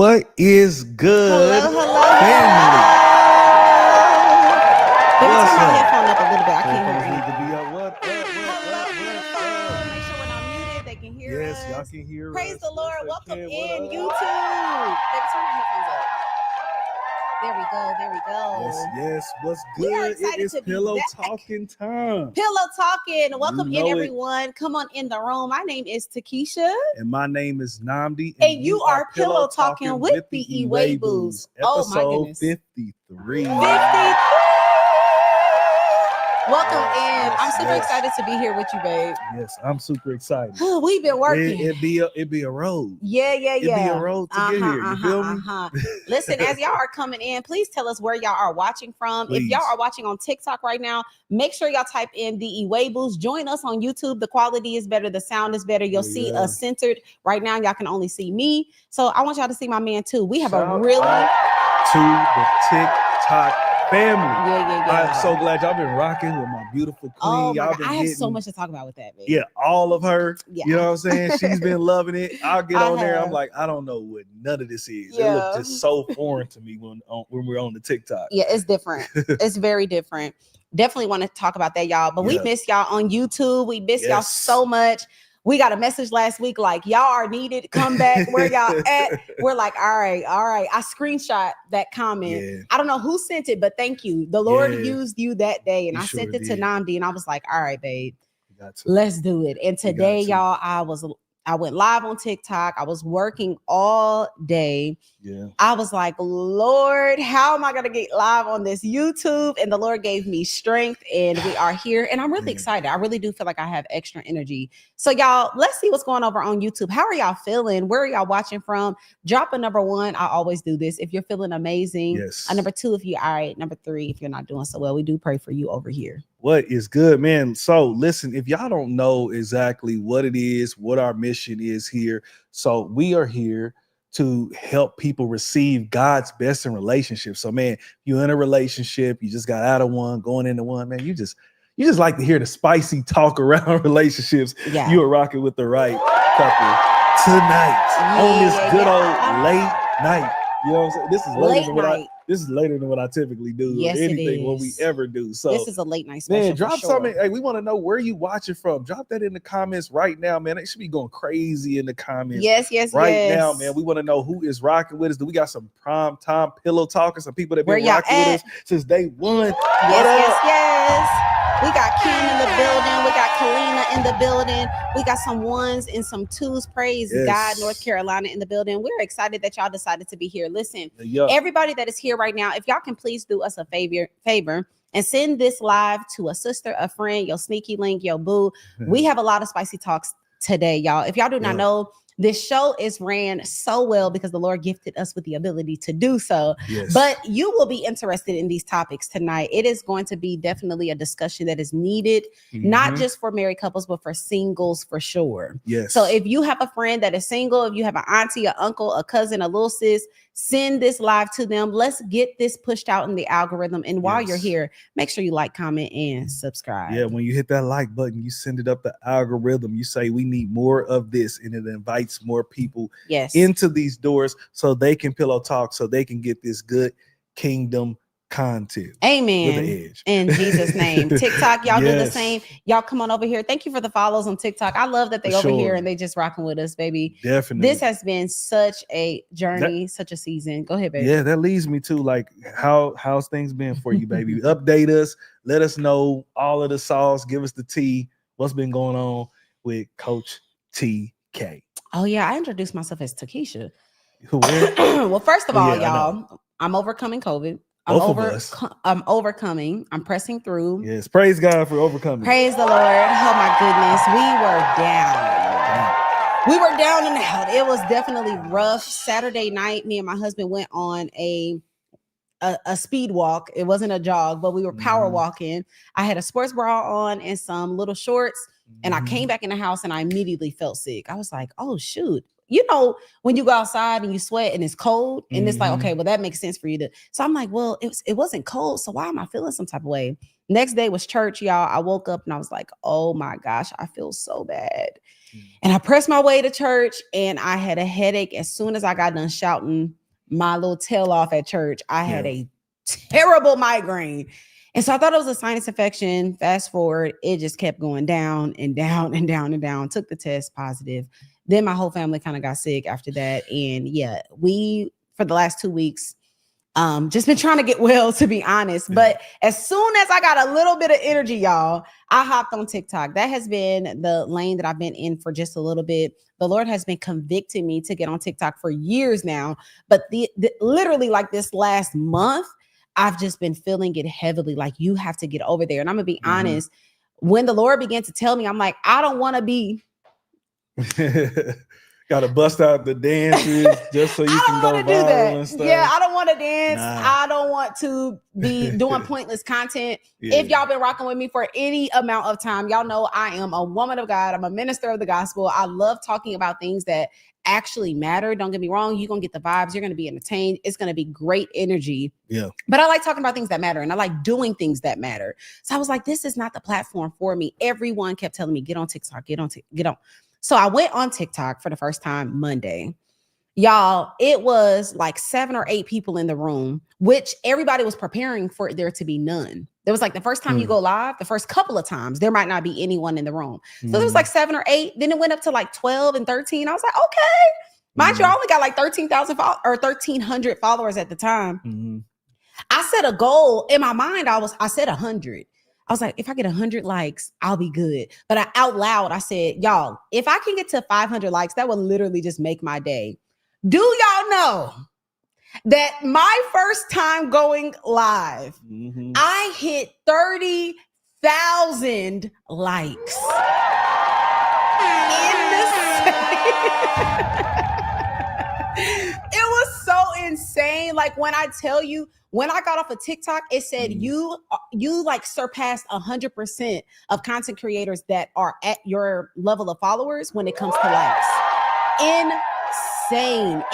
What is good, Hello. family? Baby, What's turn my up? headphone up a little bit. I can't Headphones hear need you. to be up. What? Hello, beautiful. Make sure when I'm muted, they can hear Yes, us. y'all can hear Praise us. the Lord. Yes, Welcome they can. in What YouTube. up? Baby, turn my headphones up. There we go. There we go. Yes. What's We are good? It excited is to be pillow back. talking time. Pillow talking. Welcome in, know it. everyone. Come on in the room. My name is Takesha. And my name is Namdi. And you are pillow talking with the Iwegbus. Oh my Episode goodness. 53. 53. Welcome in. Yes, I'm super yes. excited to be here with you, babe. Yes, I'm super excited. We've been working. It be a road. Yeah. It'd be a road to get here. You feel me? Listen, as y'all are coming in, please tell us where y'all are watching from. Please. If y'all are watching on TikTok right now, make sure y'all type in the Iwegbus. Join us on YouTube. The quality is better. The sound is better. You'll see us centered. Right now, y'all can only see me. So I want y'all to see my man too. We have Shout a really out to the TikTok family. Yeah. I'm so glad y'all been rocking with my beautiful queen. Oh my Y'all God. been I have so getting- much to talk about with that, baby. Yeah, all of her. Yeah. You know what I'm saying? She's been loving it. I'll get I on there. I'm have. like, I don't know what none of this is. It Yeah. looks just so foreign to me when we're on the TikTok. Yeah, it's different. It's very different. Definitely want to talk about that, y'all. But we Yeah. miss y'all on YouTube. We miss y'all Yes. so much. We got a message last week like, y'all are needed. Come back. Where y'all at? We're like, all right. I screenshot that comment. Yeah. I don't know who sent it, but thank you. The Lord Yeah. used you that day. And He I sent sure it to did. Namdi, and I was like, all right, babe, Got to. let's do it. And We got today, to. y'all, I went live on TikTok. I was working all day. Yeah. I was like, Lord, how am I going to get live on this YouTube? And the Lord gave me strength, and we are here. And I'm really Yeah. excited. I really do feel like I have extra energy. So y'all, let's see what's going over on YouTube. How are y'all feeling? Where are y'all watching from? Drop a number 1. I always do this. If you're feeling amazing. Yes. A number 2, if you're all right. Number 3, if you're not doing so well. We do pray for you over here. What is good, man? So listen, if y'all don't know exactly what it is, what our mission is here, so we are here to help people receive God's best in relationships. So man, you're in a relationship, you just got out of one, going into one, man, you just like to hear the spicy talk around relationships. Yeah. You are rocking with the right couple tonight on this good old late night. You know what I'm saying? This is later than what I typically do. Yes, or anything it what we is. ever do. So This is a late night special. man, drop for sure. something. Hey, we want to know where you watching from. Drop that in the comments right now, man. They should be going crazy in the comments. Yes. Right now, man. We want to know who is rocking with us. Do we got some prime time pillow talkers? Some people that been rocking with us since day one. Yes. We got Kim in the building. We got Kalina in the building. We got some 1s and some 2s. Praise God, North Carolina in the building. We're excited that y'all decided to be here. Listen, everybody that is here right now, if y'all can please do us a favor and send this live to a sister, a friend, your sneaky link, your boo. We have a lot of spicy talks today, y'all. If y'all do not know, this show is ran so well because the Lord gifted us with the ability to do so. Yes. But you will be interested in these topics tonight. It is going to be definitely a discussion that is needed, not just for married couples, but for singles for sure. Yes. So if you have a friend that is single, if you have an auntie, an uncle, a cousin, a little sis, send this live to them. Let's get this pushed out in the algorithm. And while you're here, make sure you like, comment, and subscribe. Yeah, when you hit that like button, you send it up the algorithm. You say we need more of this, and it invites more people into these doors so they can pillow talk, so they can get this good kingdom content. Amen. With the edge. In Jesus' name. TikTok, y'all do the same. Y'all come on over here. Thank you for the follows on TikTok. I love that they over here and they just rocking with us, baby. Definitely. This has been such a journey, such a season. Go ahead, baby. Yeah, that leads me to like how's things been for you, baby? Update us. Let us know all of the sauce. Give us the tea. What's been going on with Coach TK? Oh yeah, I introduced myself as Takesha. Well, first of all, y'all, I'm overcoming COVID. I'm overcoming. I'm pressing through. Yes, praise God for overcoming. Praise the Lord. Oh my goodness, we were down and out. It was definitely rough. Saturday night, me and my husband went on a speed walk. It wasn't a jog, but we were power walking. I had a sports bra on and some little shorts, and I came back in the house and I immediately felt sick. I was like, oh shoot. You know, when you go outside and you sweat and it's cold, and it's like, okay, well, that makes sense for you to. So I'm like, well, it wasn't cold. So why am I feeling some type of way? Next day was church, y'all. I woke up and I was like, oh my gosh, I feel so bad. And I pressed my way to church and I had a headache. As soon as I got done shouting my little tail off at church, I had a terrible migraine. And so I thought it was a sinus infection. Fast forward, it just kept going down and down and down and down. Took the test, positive. Then my whole family kind of got sick after that. And yeah, we, for the last 2 weeks, just been trying to get well, to be honest. But as soon as I got a little bit of energy, y'all, I hopped on TikTok. That has been the lane that I've been in for just a little bit. The Lord has been convicting me to get on TikTok for years now. But literally like this last month, I've just been feeling it heavily. Like, you have to get over there. And I'm going to be honest, when the Lord began to tell me, I'm like, I don't want to be. Got to bust out the dances just so you can go viral and stuff. Yeah, I don't want to dance. I don't want to be doing pointless content. If y'all been rocking with me for any amount of time, y'all know I am a woman of God. I'm a minister of the gospel. I love talking about things that actually matter. Don't get me wrong. You're going to get the vibes. You're going to be entertained. It's going to be great energy. Yeah. But I like talking about things that matter, and I like doing things that matter. So I was like, this is not the platform for me. Everyone kept telling me, get on TikTok, get on. So I went on TikTok for the first time Monday. Y'all, it was like 7 or 8 people in the room, which everybody was preparing for there to be none. There was like the first time you go live, the first couple of times, there might not be anyone in the room. So there was like 7 or 8. Then it went up to like 12 and 13. I was like, okay. Mind you, I only got like 1,300 followers at the time. I set a goal in my mind. I said 100. I was like, if I get 100 likes, I'll be good. But out loud, I said, y'all, if I can get to 500 likes, that would literally just make my day. Do y'all know that my first time going live, I hit 30,000 likes in the It was so insane. Like, when I tell you, when I got off of TikTok, it said you like surpassed 100% of content creators that are at your level of followers when it comes to likes. Insane.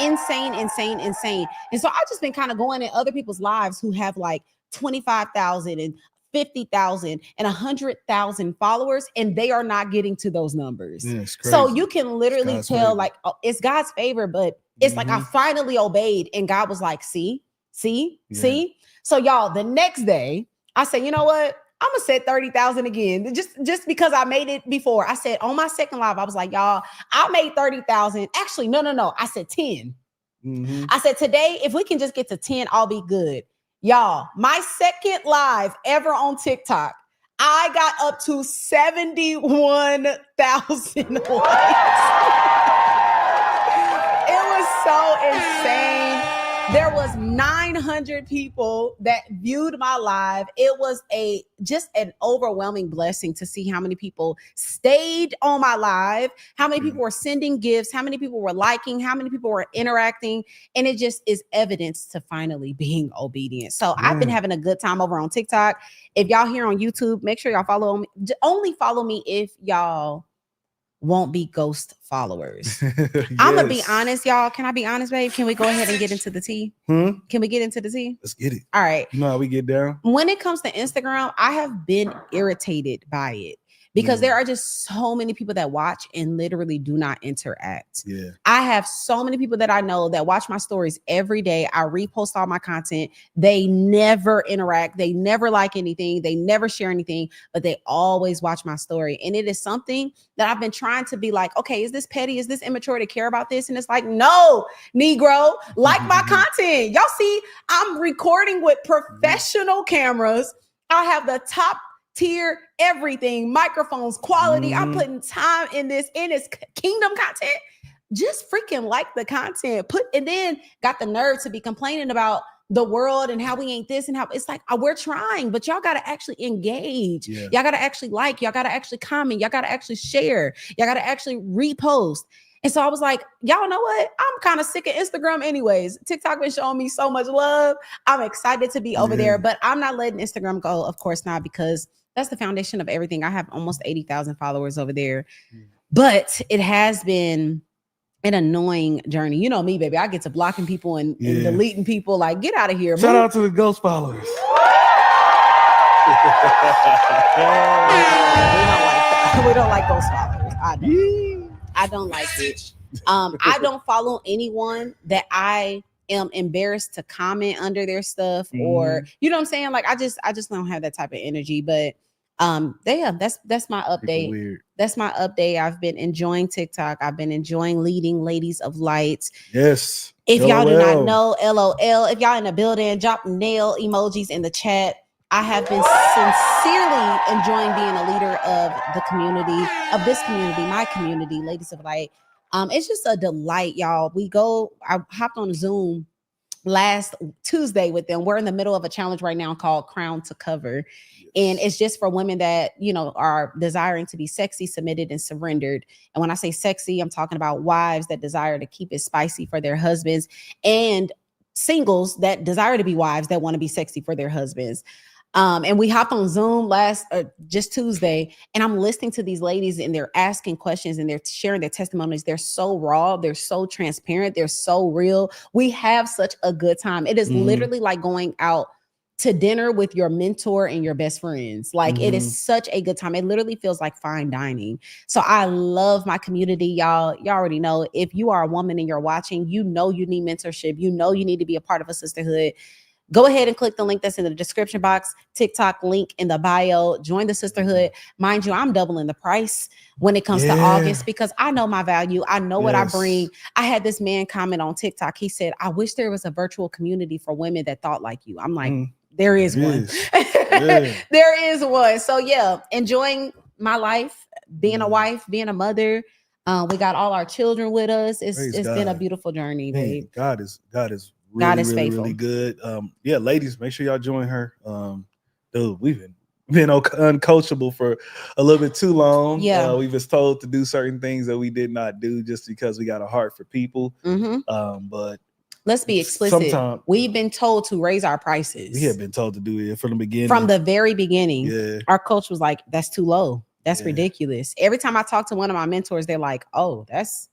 And so I just been kind of going in other people's lives who have like 25,000 and 50,000 and 100,000 followers, and they are not getting to those numbers. So you can literally tell, like, it's God's favor, but it's like I finally obeyed, and God was like, see. So y'all, the next day, I said, you know what? I'm gonna set 30,000 again, just because I made it before. I said on my second live, I was like, y'all, I made 30,000. Actually, no. I said 10. I said, today, if we can just get to 10, I'll be good. Y'all, my second live ever on TikTok, I got up to 71,000 likes. It was so insane. There was 900 people that viewed my live. It was just an overwhelming blessing to see how many people stayed on my live, how many people were sending gifts, how many people were liking, how many people were interacting. And it just is evidence to finally being obedient. So I've been having a good time over on TikTok. If y'all here on YouTube, make sure y'all follow me. Only follow me if y'all won't be ghost followers. I'm gonna be honest, y'all. Can I be honest, babe? Can we go ahead and get into the tea? Can we get into the tea? Let's get it. All right. You know how we get down? When it comes to Instagram, I have been irritated by it because there are just so many people that watch and literally do not interact. Yeah. I have so many people that I know that watch my stories every day. I repost all my content. They never interact. They never like anything. They never share anything, but they always watch my story. And it is something that I've been trying to be like, okay, is this petty? Is this immature to care about this? And it's like, no, Negro, like my content. Y'all see, I'm recording with professional cameras. I have the top tier, everything, microphones, quality. I'm putting time in this, and it's kingdom content. Just freaking like the content. And then got the nerve to be complaining about the world and how we ain't this and how it's like, we're trying, but y'all got to actually engage. Y'all got to actually like, y'all got to actually comment. Y'all got to actually share. Y'all got to actually repost. And so I was like, y'all know what? I'm kind of sick of Instagram anyways. TikTok been showing me so much love. I'm excited to be over there, but I'm not letting Instagram go. Of course not, because that's the foundation of everything. I have almost 80,000 followers over there, but it has been an annoying journey. You know me, baby. I get to blocking people and deleting people. Like, get out of here. Shout out to the ghost followers. We don't like ghost followers. I know. I don't like it. I don't follow anyone that I am embarrassed to comment under their stuff, or you know what I'm saying? Like I just don't have that type of energy. But that's my update. That's my update. I've been enjoying TikTok. I've been enjoying leading Ladies of Light. Yes. If y'all do not know, LOL. If y'all in the building, drop nail emojis in the chat. I have been sincerely enjoying being a leader of the community, of this community, my community, Ladies of Light. It's just a delight, y'all. I hopped on Zoom last Tuesday with them. We're in the middle of a challenge right now called Crown to Cover. And it's just for women that, you know, are desiring to be sexy, submitted, and surrendered. And when I say sexy, I'm talking about wives that desire to keep it spicy for their husbands, and singles that desire to be wives that want to be sexy for their husbands. And we hopped on Zoom just Tuesday, and I'm listening to these ladies, and they're asking questions and they're sharing their testimonies. They're so raw, they're so transparent, they're so real. We have such a good time. It is literally like going out to dinner with your mentor and your best friends. Like it is such a good time. It literally feels like fine dining. So I love my community, y'all. Y'all already know, if you are a woman and you're watching, you know you need mentorship. You know you need to be a part of a sisterhood. Go ahead and click the link that's in the description box, TikTok link in the bio, join the sisterhood. Mind you, I'm doubling the price when it comes to August, because I know my value. I know what I bring. I had this man comment on TikTok. He said, I wish there was a virtual community for women that thought like you. I'm like, there is one. There is one. So yeah, enjoying my life, being a wife, being a mother. We got all our children with us. It's been a beautiful journey, babe. God is really good. Yeah, ladies, make sure y'all join her. Dude, we've been uncoachable for a little bit too long. Yeah, we was told to do certain things that we did not do just because we got a heart for people. But let's be explicit. We've been told to raise our prices. We have been told to do it from the beginning. From the very beginning. Yeah. Our coach was like, that's too low. That's ridiculous. Every time I talk to one of my mentors, they're like, oh, that's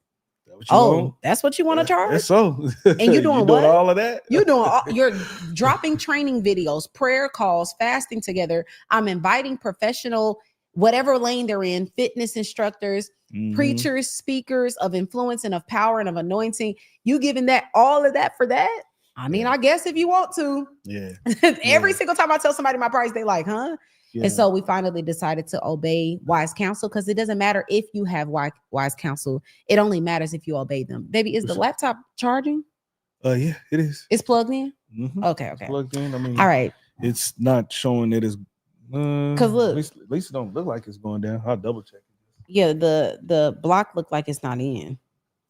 what you want to charge? That's so. And you doing what? All of that? You're dropping training videos, prayer calls, fasting together. I'm inviting professional, whatever lane they're in, fitness instructors, preachers, speakers of influence and of power and of anointing. You giving that all of that for that? I mean, I guess if you want to. Yeah. Every single time I tell somebody my price, they like, huh? Yeah. And so we finally decided to obey wise counsel, because it doesn't matter if you have wise counsel. It only matters if you obey them. Baby, is the laptop charging? Yeah, it is. It's plugged in? Okay. It's plugged in. I mean, all right. It's not showing that it's because look, at least it don't look like it's going down. I'll double check it. Yeah, the block looked like it's not in.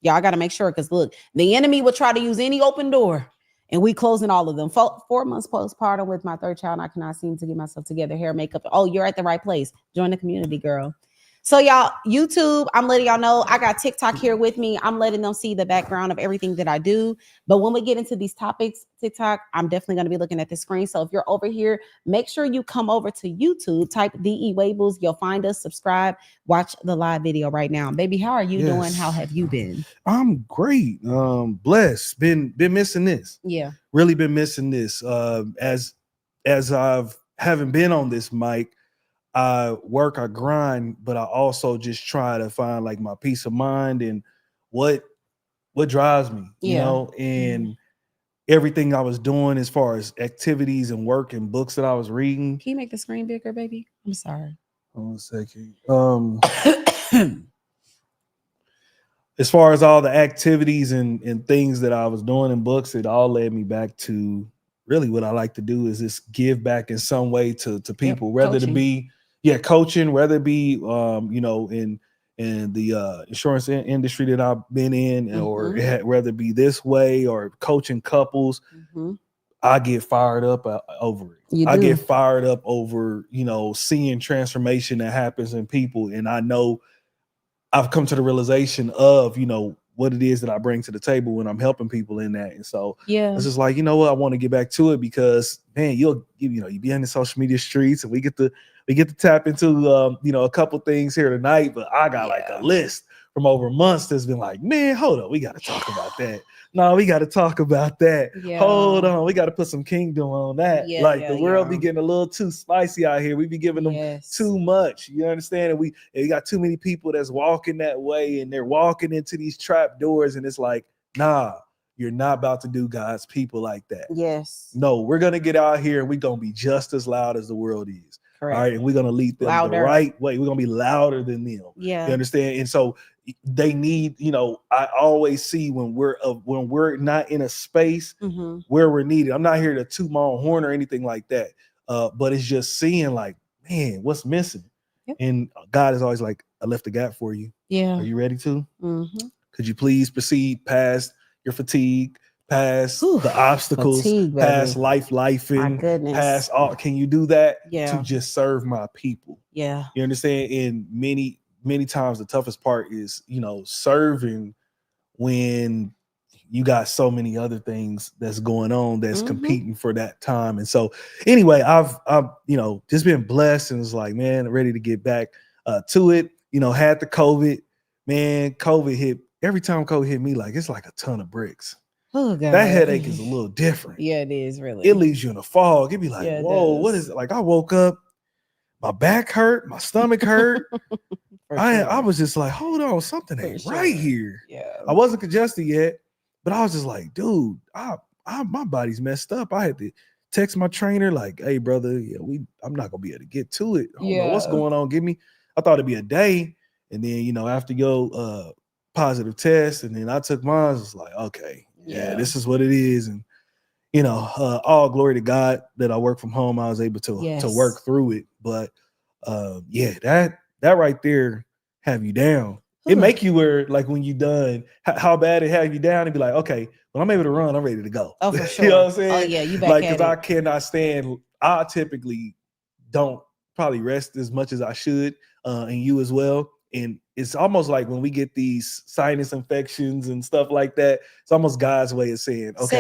Y'all got to make sure, because look, the enemy will try to use any open door. And we closing all of them. 4 months postpartum with my third child. I cannot seem to get myself together. Hair, makeup. Oh, you're at the right place. Join the community, girl. So y'all, YouTube, I'm letting y'all know I got TikTok here with me. I'm letting them see the background of everything that I do. But when we get into these topics, TikTok, I'm definitely going to be looking at the screen. So if you're over here, make sure you come over to YouTube, type the Iwegbus. You'll find us, subscribe, watch the live video right now. Baby, how are you doing? How have you been? I'm great. Blessed. Been missing this. Yeah. Really been missing this. As I've haven't been on this mic, I work, I grind, but I also just try to find like my peace of mind and what drives me, you know, and everything I was doing as far as activities and work and books that I was reading. Can you make the screen bigger, baby? I'm sorry. Hold on a second. As far as all the activities and things that I was doing in books, it all led me back to really what I like to do is just give back in some way to people, whether it be coaching, whether it be you know, in the insurance industry that I've been in, or whether it be this way or coaching couples. I get fired up over it. I get fired up over, you know, seeing transformation that happens in people. And I know I've come to the realization of, you know, what it is that I bring to the table when I'm helping people in that. And so it's just like, you know what, I want to get back to it, because man, you be in the social media streets, and we get to tap into you know, a couple things here tonight, but I got like a list from over months that's been like, man, hold up, we got to talk about that. No, we got to talk about that. Yeah. Hold on, we got to put some kingdom on that. Yeah, like yeah, the world yeah. be getting a little too spicy out here. We be giving them too much. You understand? And we got too many people that's walking that way, and they're walking into these trap doors, and it's like, nah, you're not about to do God's people like that. Yes. No, we're gonna get out here and we're gonna be just as loud as the world is. Correct. All right, and we're gonna lead them the right way. We're gonna be louder than them. Yeah. You understand? And so they need, I always see when we're not in a space where we're needed. I'm not here to toot my own horn or anything like that. But it's just seeing like, man, what's missing? Yep. And God is always like, I left the gap for you. Yeah. Are you ready to? Could you please proceed past your fatigue, past the obstacles, past lifing, past all? Can you do that to just serve my people? Yeah. You understand? And many times the toughest part is, serving when you got so many other things that's going on that's competing for that time. And so anyway, I've just been blessed, and it's like, man, ready to get back to it. Had the COVID, man, COVID hit. Every time COVID hit me, like, it's like a ton of bricks. Oh, God. That headache is a little different. Yeah, it is, really. It leaves you in a fog. It'd be like, whoa, what is it? Like, I woke up, my back hurt, my stomach hurt. I was just like, hold on, something ain't right here. Yeah. I wasn't congested yet, but I was just like, dude, my body's messed up. I had to text my trainer, like, hey, brother, I'm not gonna be able to get to it. I don't know what's going on. I thought it'd be a day. And then, after your positive test, and then I took mine, it's like, okay, this is what it is. And all glory to God that I work from home. I was able to work through it. But that right there have you down. It make you where, like, when you done, how bad it have you down, and be like, okay, when I'm able to run, I'm ready to go. Oh, for sure. You know what I'm saying? Oh, yeah, you back like, at because it. I cannot stand. I typically don't probably rest as much as I should, and you as well. And it's almost like when we get these sinus infections and stuff like that, it's almost God's way of saying, okay,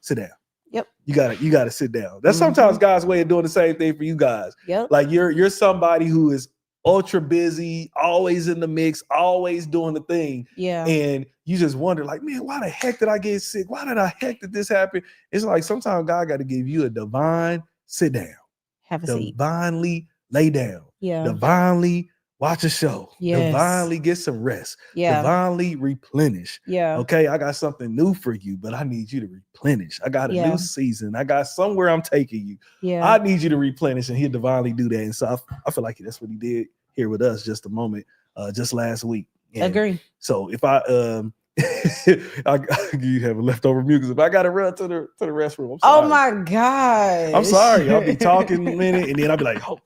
sit down. Yep. You gotta sit down. That's sometimes God's way of doing the same thing for you guys. Yep. Like you're somebody who is ultra busy, always in the mix, always doing the thing. Yeah. And you just wonder, like, man, why the heck did I get sick? Why the heck did this happen? It's like sometimes God got to give you a divine sit down. Have a seat. Divinely lay down. Yeah. Divinely watch a show. Yes. Divinely get some rest. Yeah. Divinely replenish. Yeah. Okay, I got something new for you, but I need you to replenish. I got a new season. I got somewhere I'm taking you. Yeah. I need you to replenish, and he'll divinely do that. And so I feel like that's what he did here with us just a moment, just last week. And agree. So if I you have a leftover music, if I gotta run to the restroom, I'm sorry. Oh my God. I'm sorry. I'll be talking a minute, and then I'll be like, oh,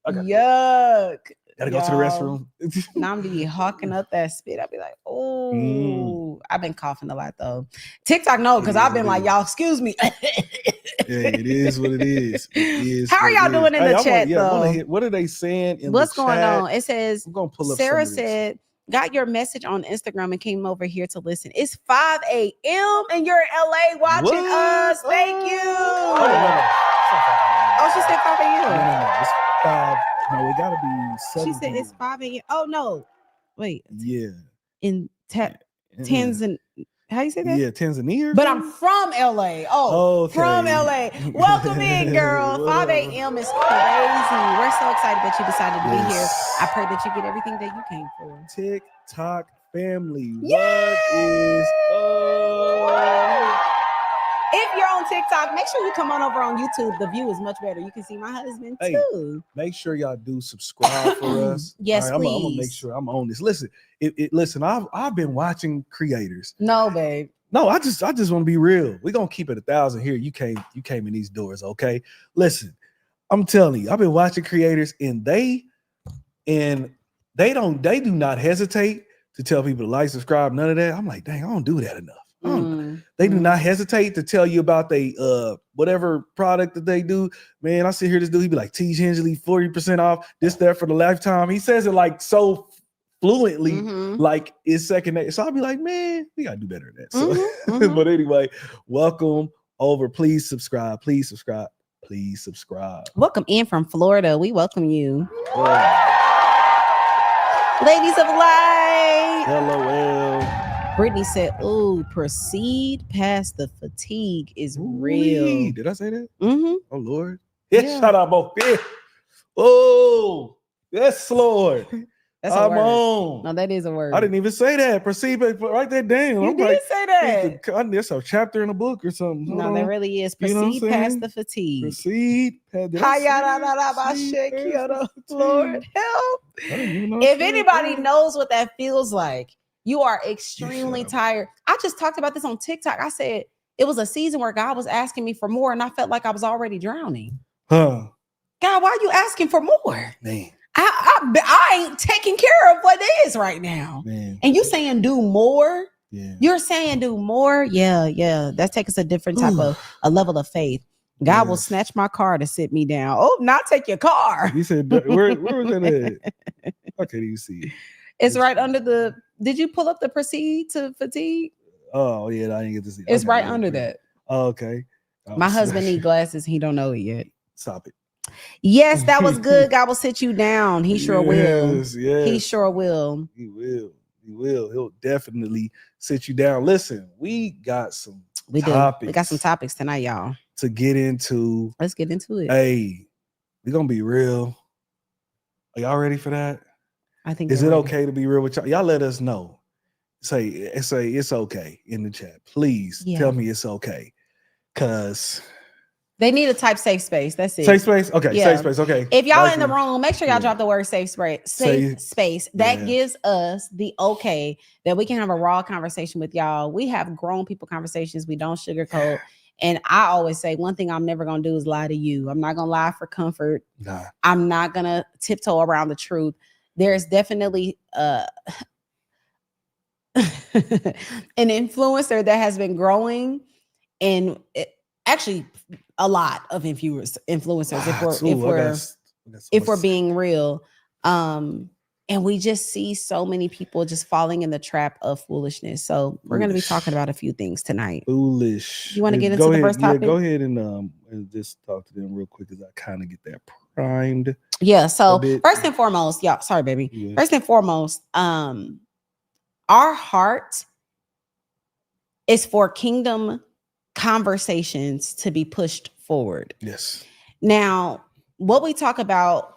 yuck. Gotta go to the restroom. Now I'm be hawking up that spit. I'll be like, oh, I've been coughing a lot though. TikTok, no, because I've been like, y'all, excuse me. Yeah, it is what it is. How are y'all doing in the chat though? What are they saying in What's the going chat? on? It says, I'm gonna pull up Sarah said, got your message on Instagram and came over here to listen. It's 5 a.m. and you're in LA watching us. Thank you. Oh, she said 5 a.m. No, it's 5. No, it gotta be 7. She said it's 5 a.m. Oh no, wait. Yeah. In Tanzania. How you say that? Yeah, Tanzania. But I'm from LA. Oh, okay. From LA. Welcome in, girl. 5 a.m. is crazy. We're so excited that you decided to be here. I pray that you get everything that you came for. TikTok family. Yes! What is up? If you're on TikTok, make sure you come on over on YouTube. The view is much better. You can see my husband too. Make sure y'all do subscribe for us. Yes, right, please. I'm gonna make sure I'm on this. Listen, listen. I've been watching creators. No, babe. No, I just want to be real. We're gonna keep it 1,000 here. You came in these doors, okay? Listen, I'm telling you, I've been watching creators, and they do not hesitate to tell people to like, subscribe, none of that. I'm like, dang, I don't do that enough. They do not hesitate to tell you about they whatever product that they do. Man, I sit here, this dude, he be like, T Gingerly, 40% off, this, that for the lifetime. He says it like so fluently, like it's second nature. So I'll be like, man, we gotta do better than that. So, but anyway, welcome over. Please subscribe. Please subscribe. Please subscribe. Welcome in from Florida. We welcome you. Ladies of light. LOL. Brittany said, "Ooh, proceed past the fatigue is real." Did I say that? Mm-hmm. Oh Lord. Yes, shout out both. Yeah. Oh, yes, Lord. That's I'm a word. on. No, that is a word. I didn't even say that. Proceed, but write that down. You I'm did like, say that. There's a chapter in a book or something. Hold No, on. there really is. You know what Proceed I'm past saying? the fatigue. Proceed. Lord help. If anybody knows what that feels like, you are extremely tired. I just talked about this on TikTok. I said it was a season where God was asking me for more, and I felt like I was already drowning. God, why are you asking for more? Man. I ain't taking care of what is right now. Man. And you saying do more? Yeah. You're saying do more? Yeah. That takes us a different type of a level of faith. God will snatch my car to sit me down. Oh, not take your car. You said where was that at? I can't even see it. It's right under the. Did you pull up the proceed to fatigue? Oh yeah, I didn't get to see it. It's right under that. Oh, okay. My husband needs glasses. He don't know it yet. Stop it. Yes, that was good. God will sit you down. He sure will. Yes. He sure will. He will. He'll definitely sit you down. Listen, we got some topics. We got some topics tonight, y'all. To get into. Let's get into it. Hey, we're gonna be real. Are y'all ready for that? I think. Is it okay to be real with y'all? Y'all let us know. Say it's okay in the chat. Please tell me it's okay. Cause they need a type safe space. That's it. Safe space? Okay, safe space. Okay. If y'all in the room, make sure y'all drop the word safe space. That gives us the okay that we can have a raw conversation with y'all. We have grown people conversations. We don't sugarcoat. And I always say one thing I'm never going to do is lie to you. I'm not going to lie for comfort. Nah. I'm not going to tiptoe around the truth. There's definitely an influencer that has been growing, and actually a lot of influencers if we're being real. And we just see so many people just falling in the trap of foolishness. So we're going to be talking about a few things tonight. Foolish. You want to get into the first topic? Yeah, go ahead and just talk to them real quick as I kind of get that primed. Yeah. So first and foremost, sorry, baby. Yeah. First and foremost, our heart is for kingdom conversations to be pushed forward. Yes. Now, what we talk about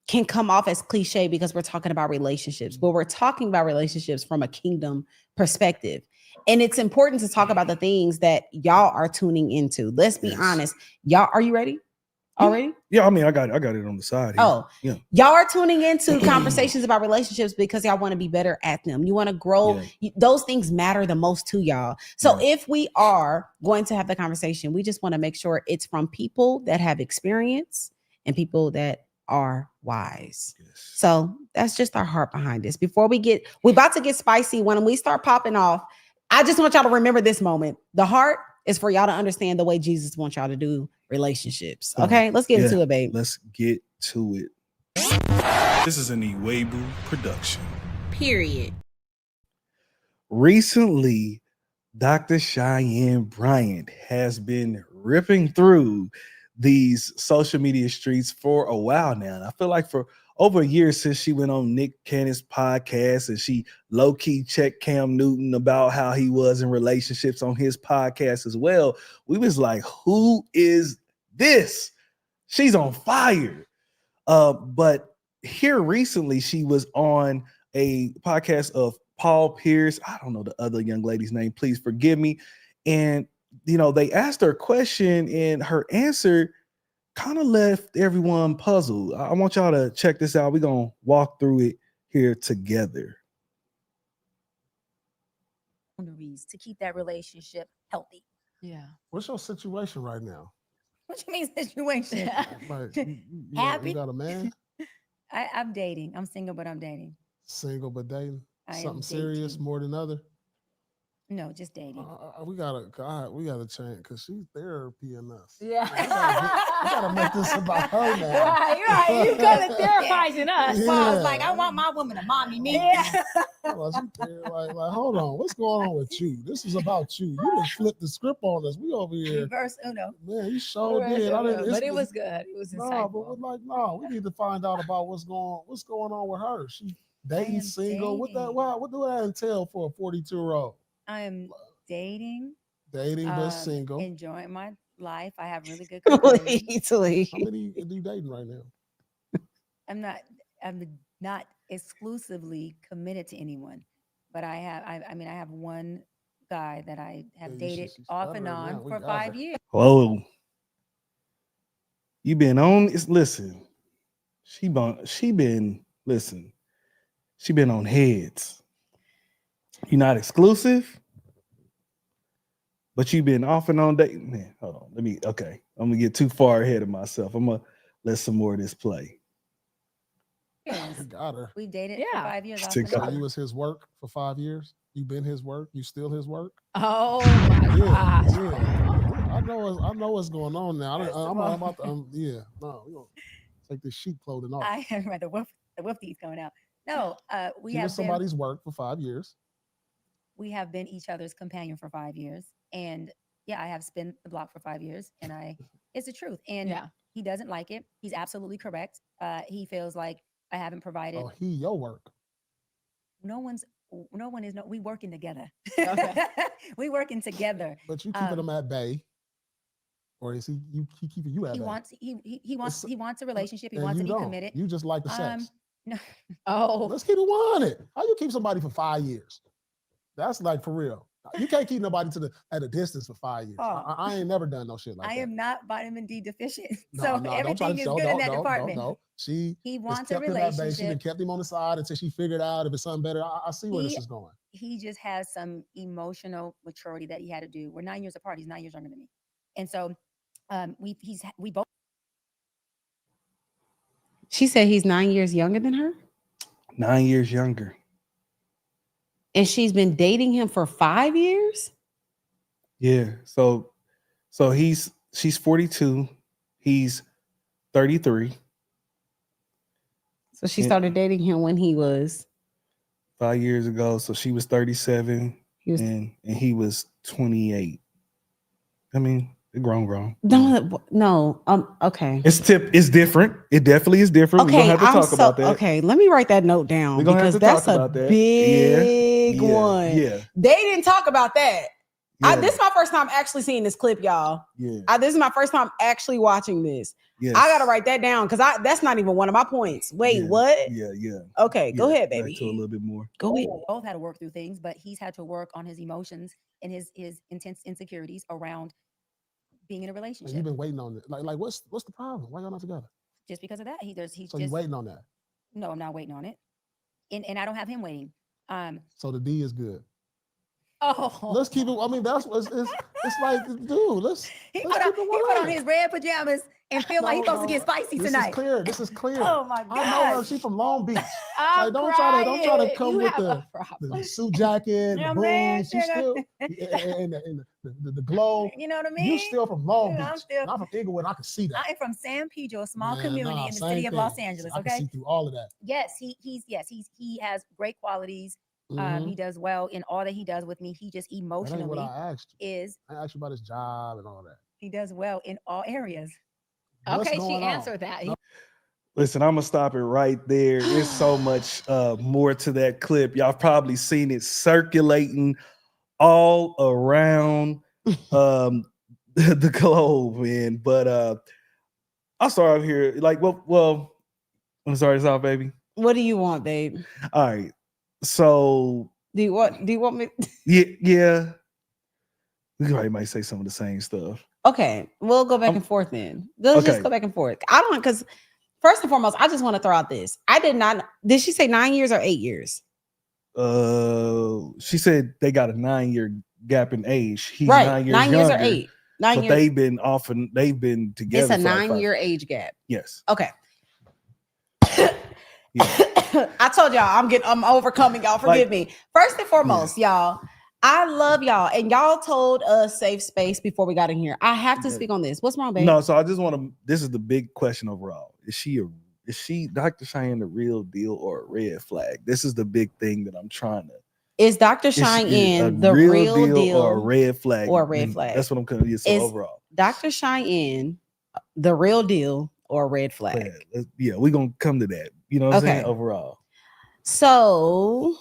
can come off as cliche because we're talking about relationships, but we're talking about relationships from a kingdom perspective. And it's important to talk about the things that y'all are tuning into. Let's be honest. Y'all, are you ready? Already? Yeah, I mean, I got it on the side here. Oh, yeah. Y'all are tuning into conversations about relationships because y'all want to be better at them. You want to grow. Yeah. Those things matter the most to y'all. So if we are going to have the conversation, we just want to make sure it's from people that have experience and people that are wise. Yes. So that's just our heart behind this. Before we're about to get spicy. When we start popping off, I just want y'all to remember this moment. The heart is for y'all to understand the way Jesus wants y'all to do relationships. Okay, let's get into it, babe. Let's get to it. This is an Iwegbu production. Period. Recently, Dr. Cheyenne Bryant has been ripping through these social media streets for a while now. And I feel like for over a year since she went on Nick Cannon's podcast and she low-key checked Cam Newton about how he was in relationships on his podcast as well. We was like, who is this? She's on fire. But here recently, she was on a podcast of Paul Pierce. I don't know the other young lady's name. Please forgive me. And they asked her a question and her answer kind of left everyone puzzled. I want y'all to check this out. We're going to walk through it here together. To keep that relationship healthy. Yeah. What's your situation right now? What you mean situation? Happy? You got a man? I'm dating. I'm single, but I'm dating. Single but dating? Something serious more than other? No, just dating. We gotta change because she's therapying us. Yeah, we gotta make this about her now. Right. You gotta therapizing us. Yeah. So I was like, I want my woman to mommy me. Yeah. Like, hold on, what's going on with you? This is about you. You just flipped the script on us. We over here. Reverse Uno. Man, you sure did. But it was good. It was insightful. We need to find out about what's going on with her. Dating single. What do that entail for a 42-year-old? I am dating. Dating but single. Enjoying my life. I have really good How many are you dating right now? I'm not exclusively committed to anyone, but I have one guy that I have dated off and on for 5 years. Whoa. You been on listen. She been on heads. You're not exclusive, but you've been off and on dating. Man, hold on. I'm gonna get too far ahead of myself. I'm gonna let some more of this play. Yes. Got her. We dated for 5 years. So you was his work for 5 years? You been his work? You still his work? Oh my gosh. Yeah. I know what's going on now. I'm about to, we're gonna take this sheep clothing off. I am the woofties coming out. No, we you have was somebody's work for 5 years. We have been each other's companion for 5 years. And yeah, I have spent the block for 5 years, and it's the truth. And he doesn't like it. He's absolutely correct. He feels like I haven't provided. Oh, your work. We working together. Okay. We working together. But you keeping him at bay. Or is he keeping you at bay? He wants a relationship. He wants to be committed. You just like the sex. No. Oh. Let's keep it 100. How you keep somebody for 5 years? That's like for real. You can't keep nobody at a distance for 5 years. I ain't never done no shit like that. I am not vitamin D deficient. So everything is good in that department. No. He wants a relationship. She been kept him on the side until she figured out if it's something better. I see where this is going. He just has some emotional maturity that he had to do. We're 9 years apart. He's 9 years younger than me. And so we both. She said he's 9 years younger than her? 9 years younger. And she's been dating him for 5 years? Yeah. So she's 42. He's 33. So she started dating him when he was 5 years ago. So she was 37 and he was 28. I mean, they're grown. No. Okay. It's different. It definitely is different. Okay, we're gonna have to talk about that. Okay, let me write that note down because that's a big one. Yeah. They didn't talk about that. Yeah. This is my first time actually seeing this clip, y'all. Yeah. This is my first time actually watching this. Yes. I gotta write that down because that's not even one of my points. Wait, what? Yeah. Okay, go ahead, baby. To a little bit more. Go ahead. We both had to work through things, but he's had to work on his emotions and his intense insecurities around being in a relationship. And you've been waiting on it. Like what's the problem? Why y'all not together? Just because of that, So you're waiting on that? No, I'm not waiting on it, and I don't have him waiting. So the D is good. Oh, let's keep it. I mean, that's what it's like, dude. Let's he put on his red pajamas and feel like he's supposed to get spicy tonight. This is clear. Oh my God! I know her. She's from Long Beach. Like, don't try to come with the suit jacket, the boots. You still and the glow. You know what I mean? You still from Long Beach. I'm from Inglewood. I can see that. I am from San Pedro, a small community in the city of Los Angeles. I can see through all of that. Yes, he has great qualities. He does well in all that he does with me. He just emotionally what I asked you. I asked you about his job and all that. He does well in all areas. What's okay, she answered that. Listen, I'm gonna stop it right there. There's so much more to that clip. Y'all probably seen it circulating all around the globe, man. But I'll start off here. Like, well, I'm sorry, this out, baby. What do you want, babe? All right. So do you want me? Yeah. We probably might say some of the same stuff. Okay, we'll go back and forth then. Let's just go back and forth. I don't, because first and foremost, I just want to throw out this. I did not. Did she say 9 years or 8 years? She said they got a 9-year gap in age. He's right, 9 years 9 years or 8. 9 years. They've been together. It's a 9-year age gap. Yes. Okay. I told y'all I'm overcoming y'all. Forgive me. First and foremost, y'all, I love y'all, and y'all told us safe space before we got in here. I have to speak on this. What's wrong, babe? No, so I just want to. This is the big question overall. Is she Dr. Cheyenne the real deal or a red flag? This is the big thing that I'm trying to. Is Dr. Cheyenne the real deal or a red flag? Or a red flag? That's what I'm coming to. So overall, Dr. Cheyenne the real deal or a red flag? Yeah, we're gonna come to that. You know what I'm saying? Overall. So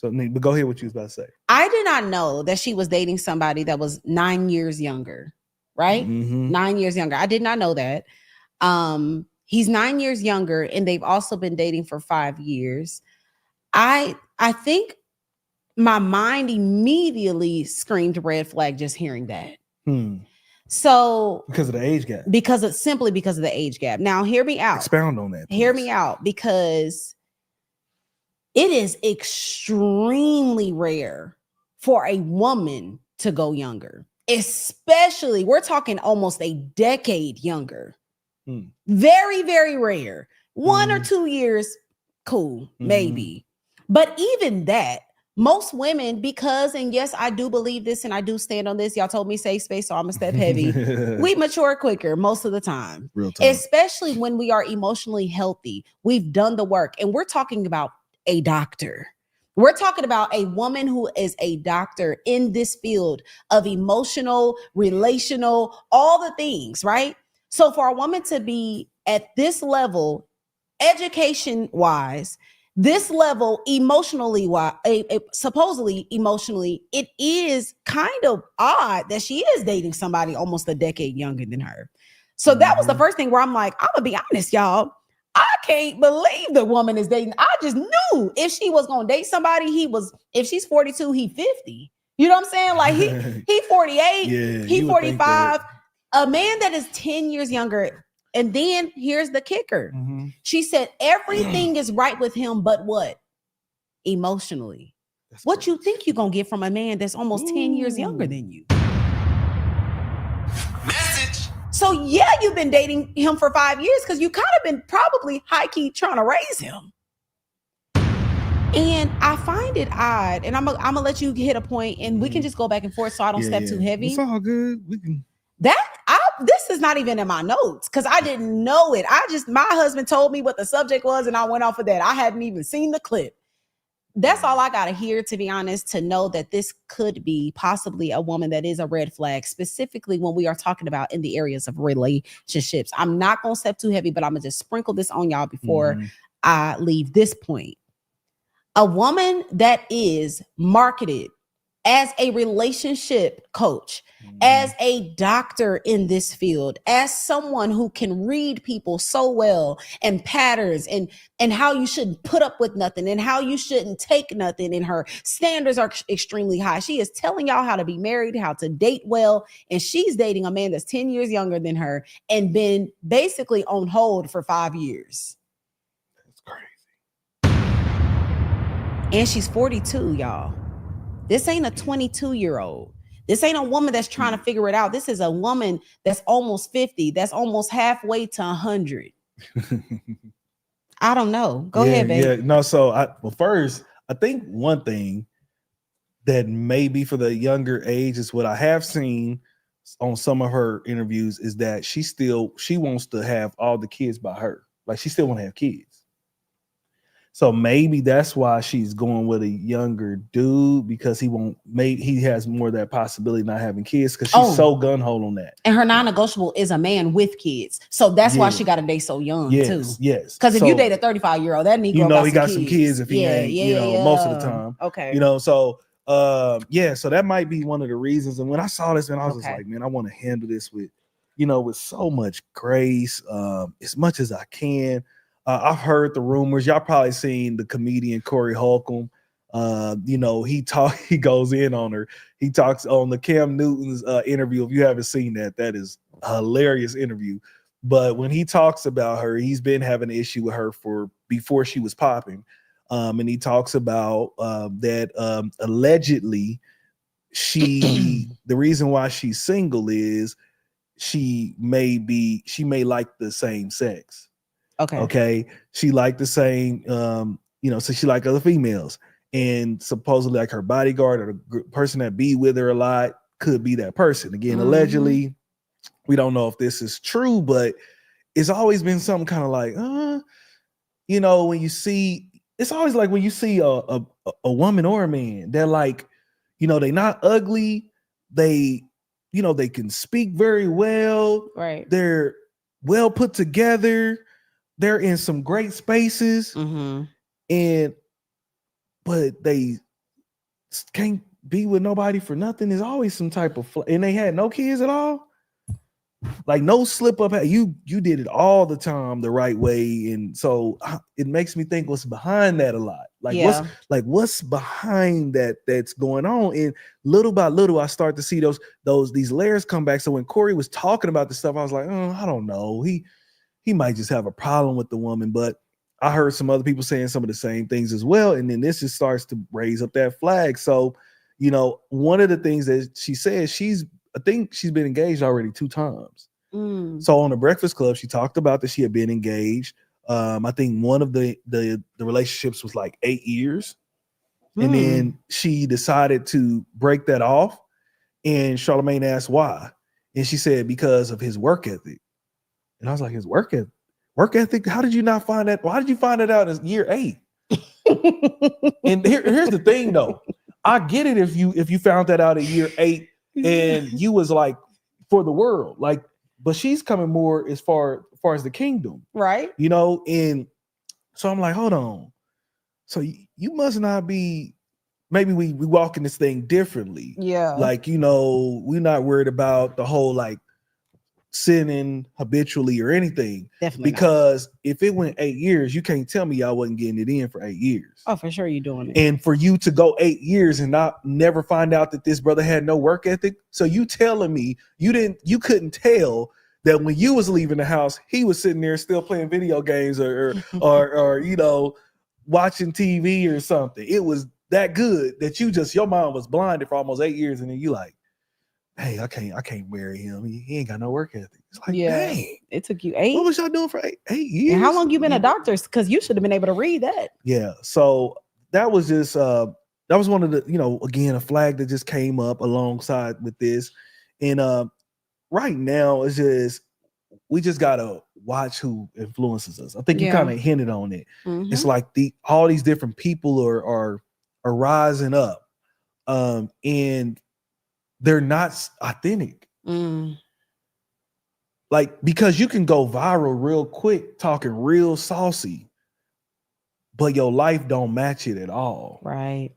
but go ahead, what you was about to say. I did not know that she was dating somebody that was 9 years younger, right? 9 years younger. I did not know that. He's 9 years younger, and they've also been dating for 5 years. I think my mind immediately screamed red flag just hearing that. So because of the age gap. Because of the age gap. Now, hear me out. Expound on that. Please. Hear me out, because it is extremely rare for a woman to go younger, especially we're talking almost a decade younger. Very, very rare. 1 or 2 years, cool, maybe. But even that, most women, because, and yes, I do believe this and I do stand on this. Y'all told me safe space, so I'm a step heavy. We mature quicker most of the time. Real time. Especially when we are emotionally healthy. We've done the work, and we're talking about a doctor. We're talking about a woman who is a doctor in this field of emotional, relational, all the things, right? So for a woman to be at this level, education wise, this level emotionally, supposedly emotionally, it is kind of odd that she is dating somebody almost a decade younger than her. So that was the first thing where I'm like, I'm gonna be honest, y'all. I can't believe the woman is dating. I just knew if she was gonna date somebody, if she's 42, he 50. You know what I'm saying? Like he 48, he 45. A man that is 10 years younger. And then here's the kicker. She said everything is right with him, but what? Emotionally. What you think you're gonna get from a man that's almost 10 years younger than you? Message. So yeah, you've been dating him for 5 years because you kind of been probably high-key trying to raise him. And I find it odd, and I'm gonna let you hit a point, and we can just go back and forth so I don't step too heavy. It's all good. We can. This is not even in my notes because I didn't know it. My husband told me what the subject was, and I went off of that. I hadn't even seen the clip. That's all I gotta hear, to be honest, to know that this could be possibly a woman that is a red flag, specifically when we are talking about in the areas of relationships. I'm not gonna step too heavy, but I'm gonna just sprinkle this on y'all before I leave this point. A woman that is marketed as a relationship coach, as a doctor in this field, as someone who can read people so well and patterns and how you shouldn't put up with nothing and how you shouldn't take nothing, and her standards are extremely high. She is telling y'all how to be married, how to date well, and she's dating a man that's 10 years younger than her and been basically on hold for 5 years. That's crazy. And she's 42, y'all. This ain't a 22-year-old. This ain't a woman that's trying to figure it out. This is a woman that's almost 50, that's almost halfway to 100. I don't know. Go ahead, babe. Yeah, no, so first, I think one thing that maybe for the younger age is what I have seen on some of her interviews is that she wants to have all the kids by her. Like she still want to have kids. So maybe that's why she's going with a younger dude, because he has more of that possibility of not having kids, because she's so gun-ho on that. And her non-negotiable is a man with kids. So that's why she got to date so young too. Yes. Because if you date a 35-year-old, that Negro he got some kids if he ain't, most of the time. Okay. So so that might be one of the reasons. And when I saw this, man, I was just like, man, I want to handle this with so much grace, as much as I can. I've heard the rumors. Y'all probably seen the comedian Corey Holcomb. He goes in on her. He talks on the Cam Newton's interview. If you haven't seen that is a hilarious interview. But when he talks about her, he's been having an issue with her before she was popping. And he talks about that allegedly the reason why she's single is she may like the same sex. Okay. She liked the same, so she liked other females, and supposedly like her bodyguard or the person that be with her a lot could be that person. Again, allegedly, we don't know if this is true, but it's always been something kind of like, when you see, it's always like when you see a woman or a man, they're like, they're not ugly. They can speak very well. Right. They're well put together. They're in some great spaces. Mm-hmm. And but they can't be with nobody for nothing. There's always some type of and they had no kids at all. Like no slip up. You did it all the time the right way, and so it makes me think what's behind that a lot. Like what's behind that that's going on, and little by little I start to see these layers come back. So when Corey was talking about this stuff, I was like, I don't know, he might just have a problem with the woman. But I heard some other people saying some of the same things as well, and then this just starts to raise up that flag. So one of the things that she said, I think she's been engaged already 2 times. So on the Breakfast Club, she talked about that she had been engaged. I think one of the relationships was like 8 years. And then she decided to break that off. And Charlamagne asked why. And she said, because of his work ethic. And I was like, his work ethic? How did you not find that? Why did you find it out in year 8? And here's the thing though. I get it if you found that out at year 8 and you was like for the world, like, but she's coming more as far as the kingdom, right? And so I'm like, hold on. So you must not be. Maybe we walk in this thing differently. Yeah, like we're not worried about the whole like sinning habitually or anything. Definitely because if it went 8 years, you can't tell me y'all wasn't getting it in for 8 years. Oh, for sure you're doing it. And for you to go 8 years and never find out that this brother had no work ethic. So you telling me you couldn't tell that when you was leaving the house, he was sitting there still playing video games or watching TV or something. It was that good that your mind was blinded for almost 8 years, and then you like, hey, I can't marry him. He ain't got no work ethic. It's like, dang, it took you 8. What was y'all doing for 8 years? And how long you been a doctor? Because you should have been able to read that. Yeah. So that was just that was one of the again a flag that just came up alongside with this, and right now it's just we just gotta watch who influences us. I think you kind of hinted on it. Mm-hmm. It's like all these different people are rising up, and they're not authentic. Like, because you can go viral real quick talking real saucy, but your life don't match it at all. Right.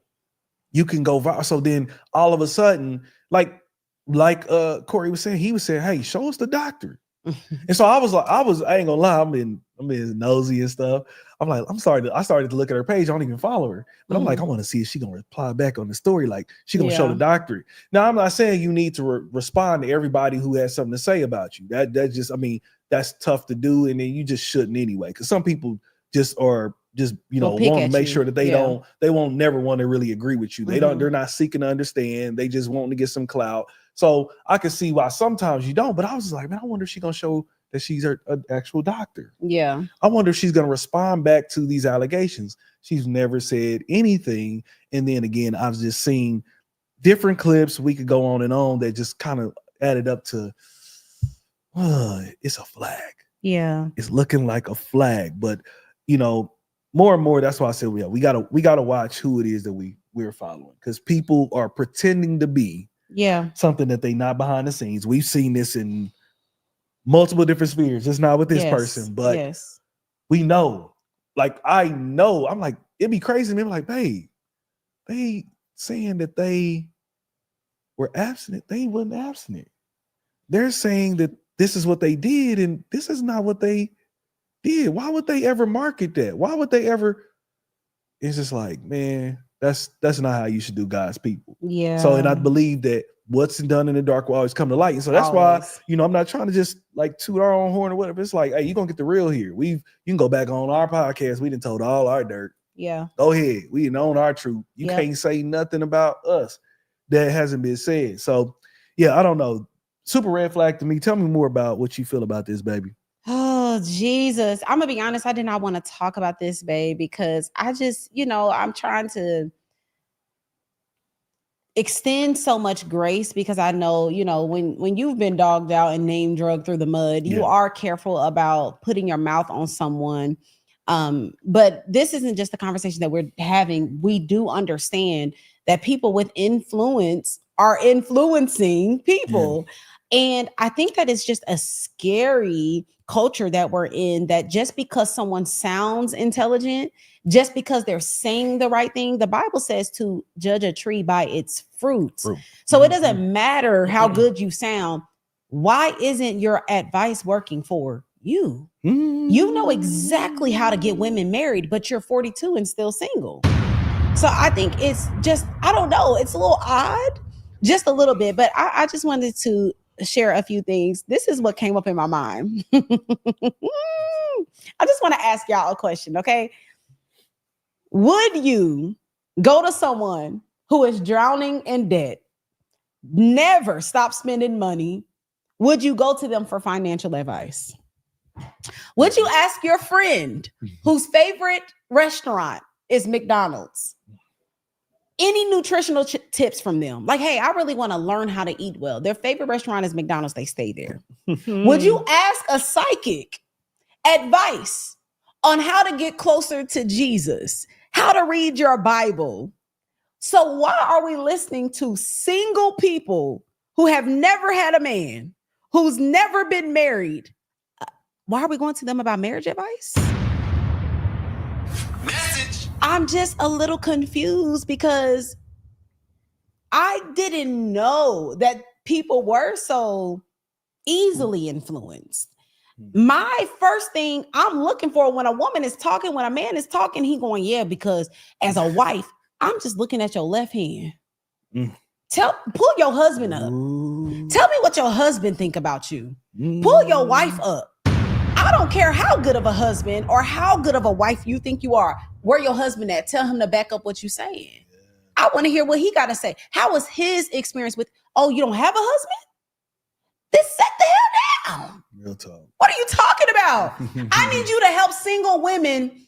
You can go viral. So then all of a sudden, like Corey was saying, he was saying, hey, show us the doctor. And so I ain't gonna lie, I'm being nosy and stuff. I'm like, I started to look at her page. I don't even follow her, but I'm like, I want to see if she gonna reply back on the story. Like, she gonna show the doctor. Now, I'm not saying you need to respond to everybody who has something to say about you. That just, that's tough to do, and then you just shouldn't anyway. Because some people just want to make sure that they won't never want to really agree with you. They're not seeking to understand. They just want to get some clout. So I can see why sometimes you don't, but I was like, man, I wonder if she's going to show that she's an actual doctor. Yeah. I wonder if she's going to respond back to these allegations. She's never said anything. And then again, I've just seen different clips. We could go on and on that just kind of added up to, it's a flag. Yeah. It's looking like a flag, but more and more, that's why I said, we gotta watch who it is that we're following, because people are pretending to be something that they not behind the scenes. We've seen this in multiple different spheres. It's not with this person, but we know. Like, I'm like, it'd be crazy to me. I'm like, babe, they saying that they were abstinent. They wasn't abstinent. They're saying that this is what they did, and this is not what they did. Why would they ever market that? Why would they ever? It's just like, man, that's not how you should do God's people. Yeah. So, and I believe that what's done in the dark will always come to light. And so that's why, I'm not trying to just like toot our own horn or whatever. It's like, hey, you're gonna get the real here. You can go back on our podcast. We done told all our dirt. Yeah. Go ahead. We done own our truth. You can't say nothing about us that hasn't been said. So yeah, I don't know. Super red flag to me. Tell me more about what you feel about this, baby. Oh, Jesus. I'm gonna be honest. I did not want to talk about this, babe, because I just, I'm trying to extend so much grace, because I know, when you've been dogged out and name drugged through the mud, you are careful about putting your mouth on someone. But this isn't just the conversation that we're having. We do understand that people with influence are influencing people. And I think that it's just a scary culture that we're in, that just because someone sounds intelligent, just because they're saying the right thing, the Bible says to judge a tree by its fruits. So it doesn't matter how good you sound. Why isn't your advice working for you? You know exactly how to get women married, but you're 42 and still single. So I think it's just, I don't know, it's a little odd, just a little bit, but I just wanted to share a few things. This is what came up in my mind. I just want to ask y'all a question, okay? Would you go to someone who is drowning in debt, never stop spending money? Would you go to them for financial advice? Would you ask your friend whose favorite restaurant is McDonald's any nutritional tips from them? Like, hey, I really want to learn how to eat well. Their favorite restaurant is McDonald's. They stay there. Would you ask a psychic advice on how to get closer to Jesus, how to read your Bible? So why are we listening to single people who have never had a man, who's never been married? Why are we going to them about marriage advice? I'm just a little confused because I didn't know that people were so easily influenced. My first thing I'm looking for when a woman is talking, when a man is talking, he going, yeah, because as a wife, I'm just looking at your left hand. Pull your husband up. Tell me what your husband think about you. Pull your wife up. I don't care how good of a husband or how good of a wife you think you are. Where your husband at? Tell him to back up what you're saying. I want to hear what he got to say. How was his experience with, oh, you don't have a husband? Then set the hell down. Real talk. What are you talking about? I need you to help single women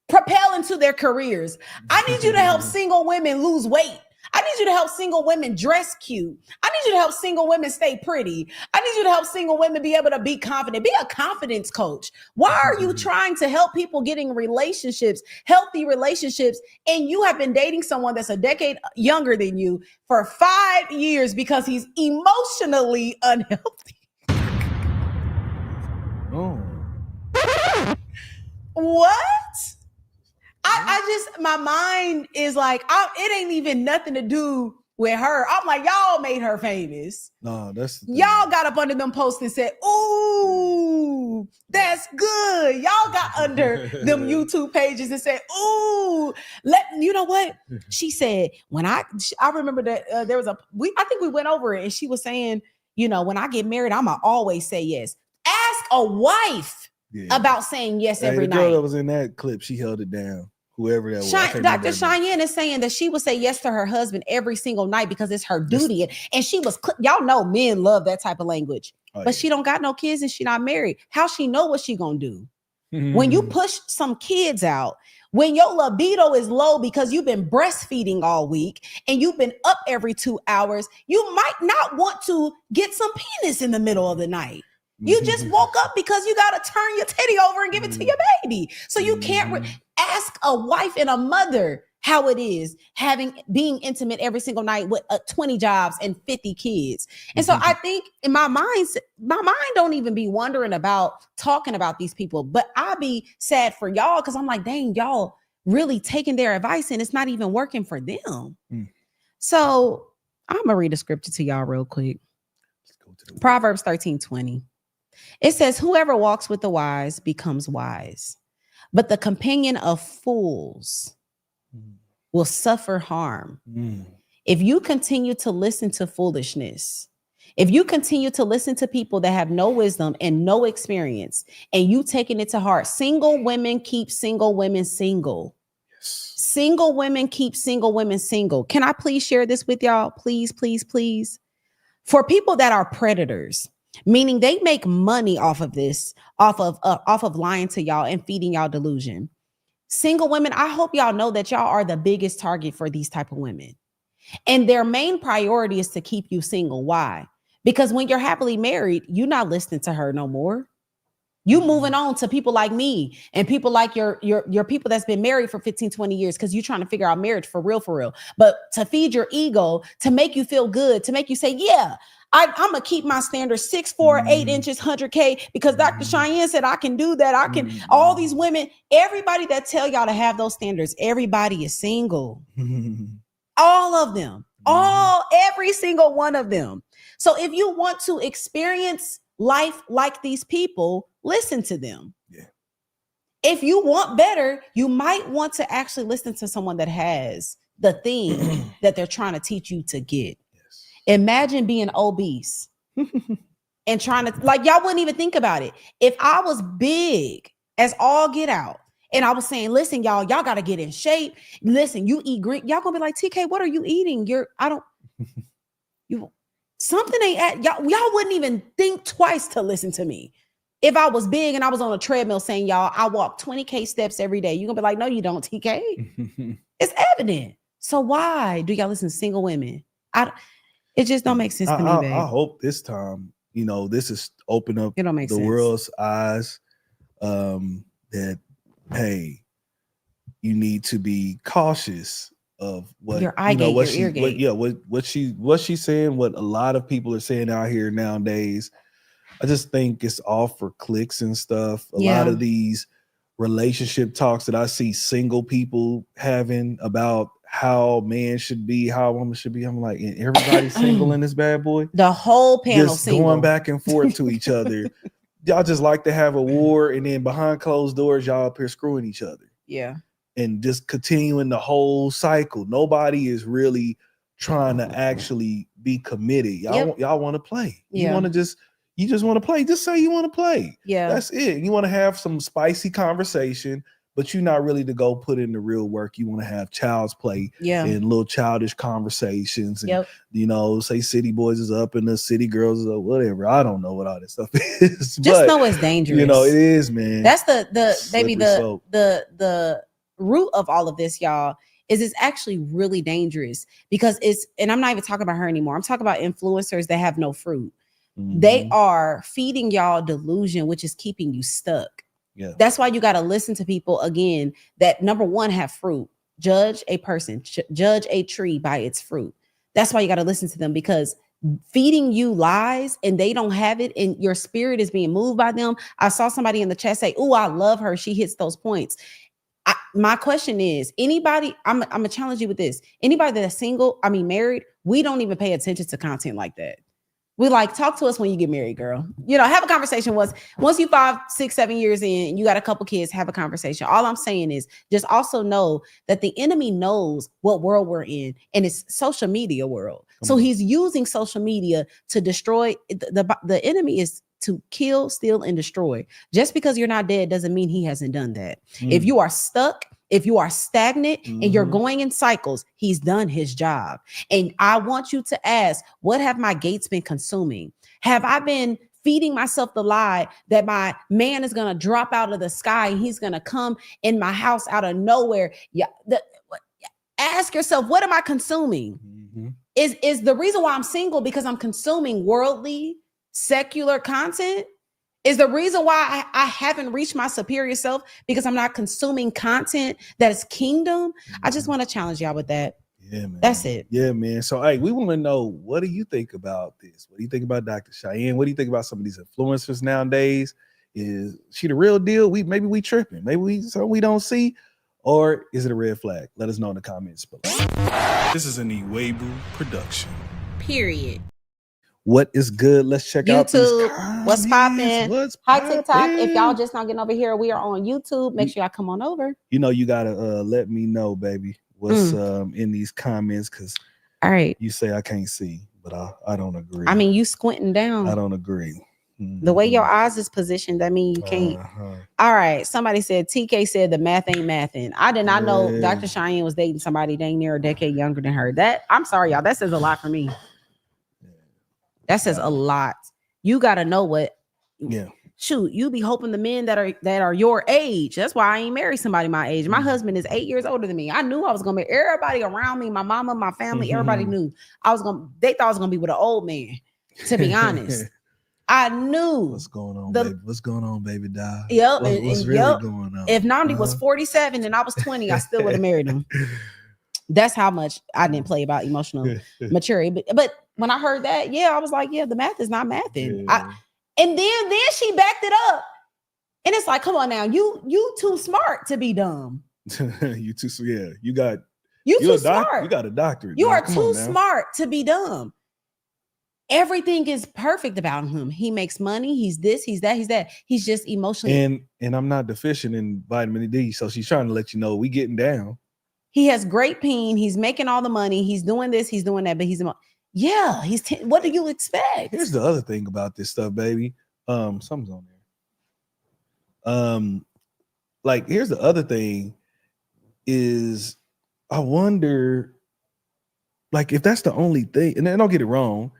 propel into their careers. I need you to help single women lose weight. I need you to help single women dress cute. I need you to help single women stay pretty. I need you to help single women be able to be confident. Be a confidence coach. Why are you trying to help people getting relationships, healthy relationships, and you have been dating someone that's a decade younger than you for 5 years because he's emotionally unhealthy? Oh. What? I just, my mind is like, it ain't even nothing to do with her. I'm like, y'all made her famous. No, that's y'all got up under them posts and said, ooh, that's good. Y'all got under them YouTube pages and said, ooh, you know what? She said, I remember that there was I think we went over it and she was saying, you know, when I get married, I'ma always say yes. Ask a wife about saying yes every night. The girl that was in that clip, she held it down. Whoever that was. Dr. Cheyenne is saying that she would say yes to her husband every single night because it's her duty. And she was, y'all know men love that type of language. But she don't got no kids and she not married. How she know what she gonna do? When you push some kids out, when your libido is low because you've been breastfeeding all week and you've been up every 2 hours, you might not want to get some penis in the middle of the night. You just woke up because you got to turn your titty over and give it to your baby. So you can't ask a wife and a mother how it is being intimate every single night with 20 jobs and 50 kids. And so I think in my mind don't even be wondering about talking about these people, but I be sad for y'all because I'm like, dang, y'all really taking their advice and it's not even working for them. So I'm gonna read a scripture to y'all real quick. Proverbs 13:20. It says, whoever walks with the wise becomes wise, but the companion of fools will suffer harm. If you continue to listen to foolishness, if you continue to listen to people that have no wisdom and no experience, and you taking it to heart, single women keep single women single. Single women keep single women single. Can I please share this with y'all? Please, please, please. For people that are predators, meaning they make money off of this, off of lying to y'all and feeding y'all delusion. Single women, I hope y'all know that y'all are the biggest target for these type of women. And their main priority is to keep you single. Why? Because when you're happily married, you're not listening to her no more. You moving on to people like me and people like your people that's been married for 15, 20 years because you're trying to figure out marriage for real. But to feed your ego, to make you feel good, to make you say, yeah, I'm going to keep my standard 6'4", 8 inches, 100K because Dr. Cheyenne said I can do that. I can. All these women, everybody that tell y'all to have those standards, everybody is single. All of them. Every single one of them. So if you want to experience life like these people, listen to them. Yeah. If you want better, you might want to actually listen to someone that has the thing that they're trying to teach you to get. Yes. Imagine being obese and trying to, like, y'all wouldn't even think about it. If I was big as all get out and I was saying, listen, y'all got to get in shape. Listen, you eat green. Y'all gonna be like, TK, what are you eating? Something ain't at y'all wouldn't even think twice to listen to me. If I was big and I was on a treadmill saying, y'all, I walk 20K steps every day, you're gonna be like, no, you don't, TK. It's evident. So why do y'all listen to single women? It just don't make sense to me, babe. I hope this time, this is open up the world's eyes, that, hey, you need to be cautious of what your eye gate, what your ear gate. What she's saying, what a lot of people are saying out here nowadays. I just think it's all for clicks and stuff. A lot of these relationship talks that I see single people having about how man should be, how a woman should be. I'm like, and everybody's single in this bad boy. The whole panel just single. Going back and forth to each other. Y'all just like to have a war, and then behind closed doors, y'all up here screwing each other. Yeah. And just continuing the whole cycle. Nobody is really trying to actually be committed. Y'all want to play. You just want to play. Just say you want to play. Yeah. That's it. You want to have some spicy conversation, but you're not really to go put in the real work. You want to have child's play and little childish conversations. And, say city boys is up and the city girls is up, whatever. I don't know what all this stuff is. Just know it's dangerous. It is, man. That's the root of all of this, y'all, is it's actually really dangerous because and I'm not even talking about her anymore. I'm talking about influencers that have no fruit. Mm-hmm. They are feeding y'all delusion, which is keeping you stuck. Yeah. That's why you got to listen to people again that, number one, have fruit. Judge a person, judge a tree by its fruit. That's why you got to listen to them, because feeding you lies and they don't have it and your spirit is being moved by them. I saw somebody in the chat say, "Oh, I love her. She hits those points." My question is, anybody, I'm gonna challenge you with this. Anybody that's married, we don't even pay attention to content like that. We talk to us when you get married, girl. Have a conversation. Once you 5, 6, 7 years in, you got a couple kids, have a conversation. All I'm saying is just also know that the enemy knows what world we're in, and it's social media world. So he's using social media to destroy. The enemy is to kill, steal, and destroy. Just because you're not dead doesn't mean he hasn't done that. If you are stuck, if you are stagnant and you're going in cycles, he's done his job. And I want you to ask, what have my gates been consuming? Have I been feeding myself the lie that my man is going to drop out of the sky and he's going to come in my house out of nowhere? Ask yourself, what am I consuming? Is the reason why I'm single because I'm consuming worldly, secular content? Is the reason why I haven't reached my superior self because I'm not consuming content that is kingdom? I just want to challenge y'all with that. Yeah, man. That's it. Yeah, man. So, hey, we want to know, what do you think about this? What do you think about Dr. Cheyenne? What do you think about some of these influencers nowadays? Is she the real deal? Maybe we tripping. Maybe something we don't see. Or is it a red flag? Let us know in the comments below. This is an Iwegbu production. Period. What is good? Let's check out YouTube. What's popping? Hi, TikTok. If y'all just not getting over here, we are on YouTube. Make sure y'all come on over. You gotta let me know, baby, what's in these comments, because all right, you say I can't see, but I don't agree. I mean, you squinting down. I don't agree. The way your eyes is positioned, that mean you can't. All right. Somebody said, TK said the math ain't mathing. I did not know Dr. Cheyenne was dating somebody dang near a decade younger than her. I'm sorry, y'all. That says a lot for me. That says a lot. You got to know what. Yeah. Shoot, you be hoping the men that are your age. That's why I ain't married somebody my age. My husband is 8 years older than me. I knew I was gonna be. Everybody around me, my mama, my family, everybody knew they thought I was gonna be with an old man. To be honest, I knew what's going on, baby. What's going on, baby doll? Yep. What's really going on? If Namdi was 47 and I was 20, I still would have married him. That's how much I didn't play about emotional maturity. But when I heard that, yeah, I was like, yeah, the math is not mathing. Yeah. And then she backed it up. And it's like, come on now, you too smart to be dumb. You too, yeah. You're too smart. You got a doctorate. You are too smart to be dumb. Everything is perfect about him. He makes money. He's this, he's that, he's that. He's just emotionally. And I'm not deficient in vitamin D. So she's trying to let you know we getting down. He has great peen. He's making all the money. He's doing this. He's doing that. But what do you expect? Here's the other thing about this stuff, baby. Something's on there. Like here's the other thing is I wonder, like if that's the only thing, and then don't get it wrong,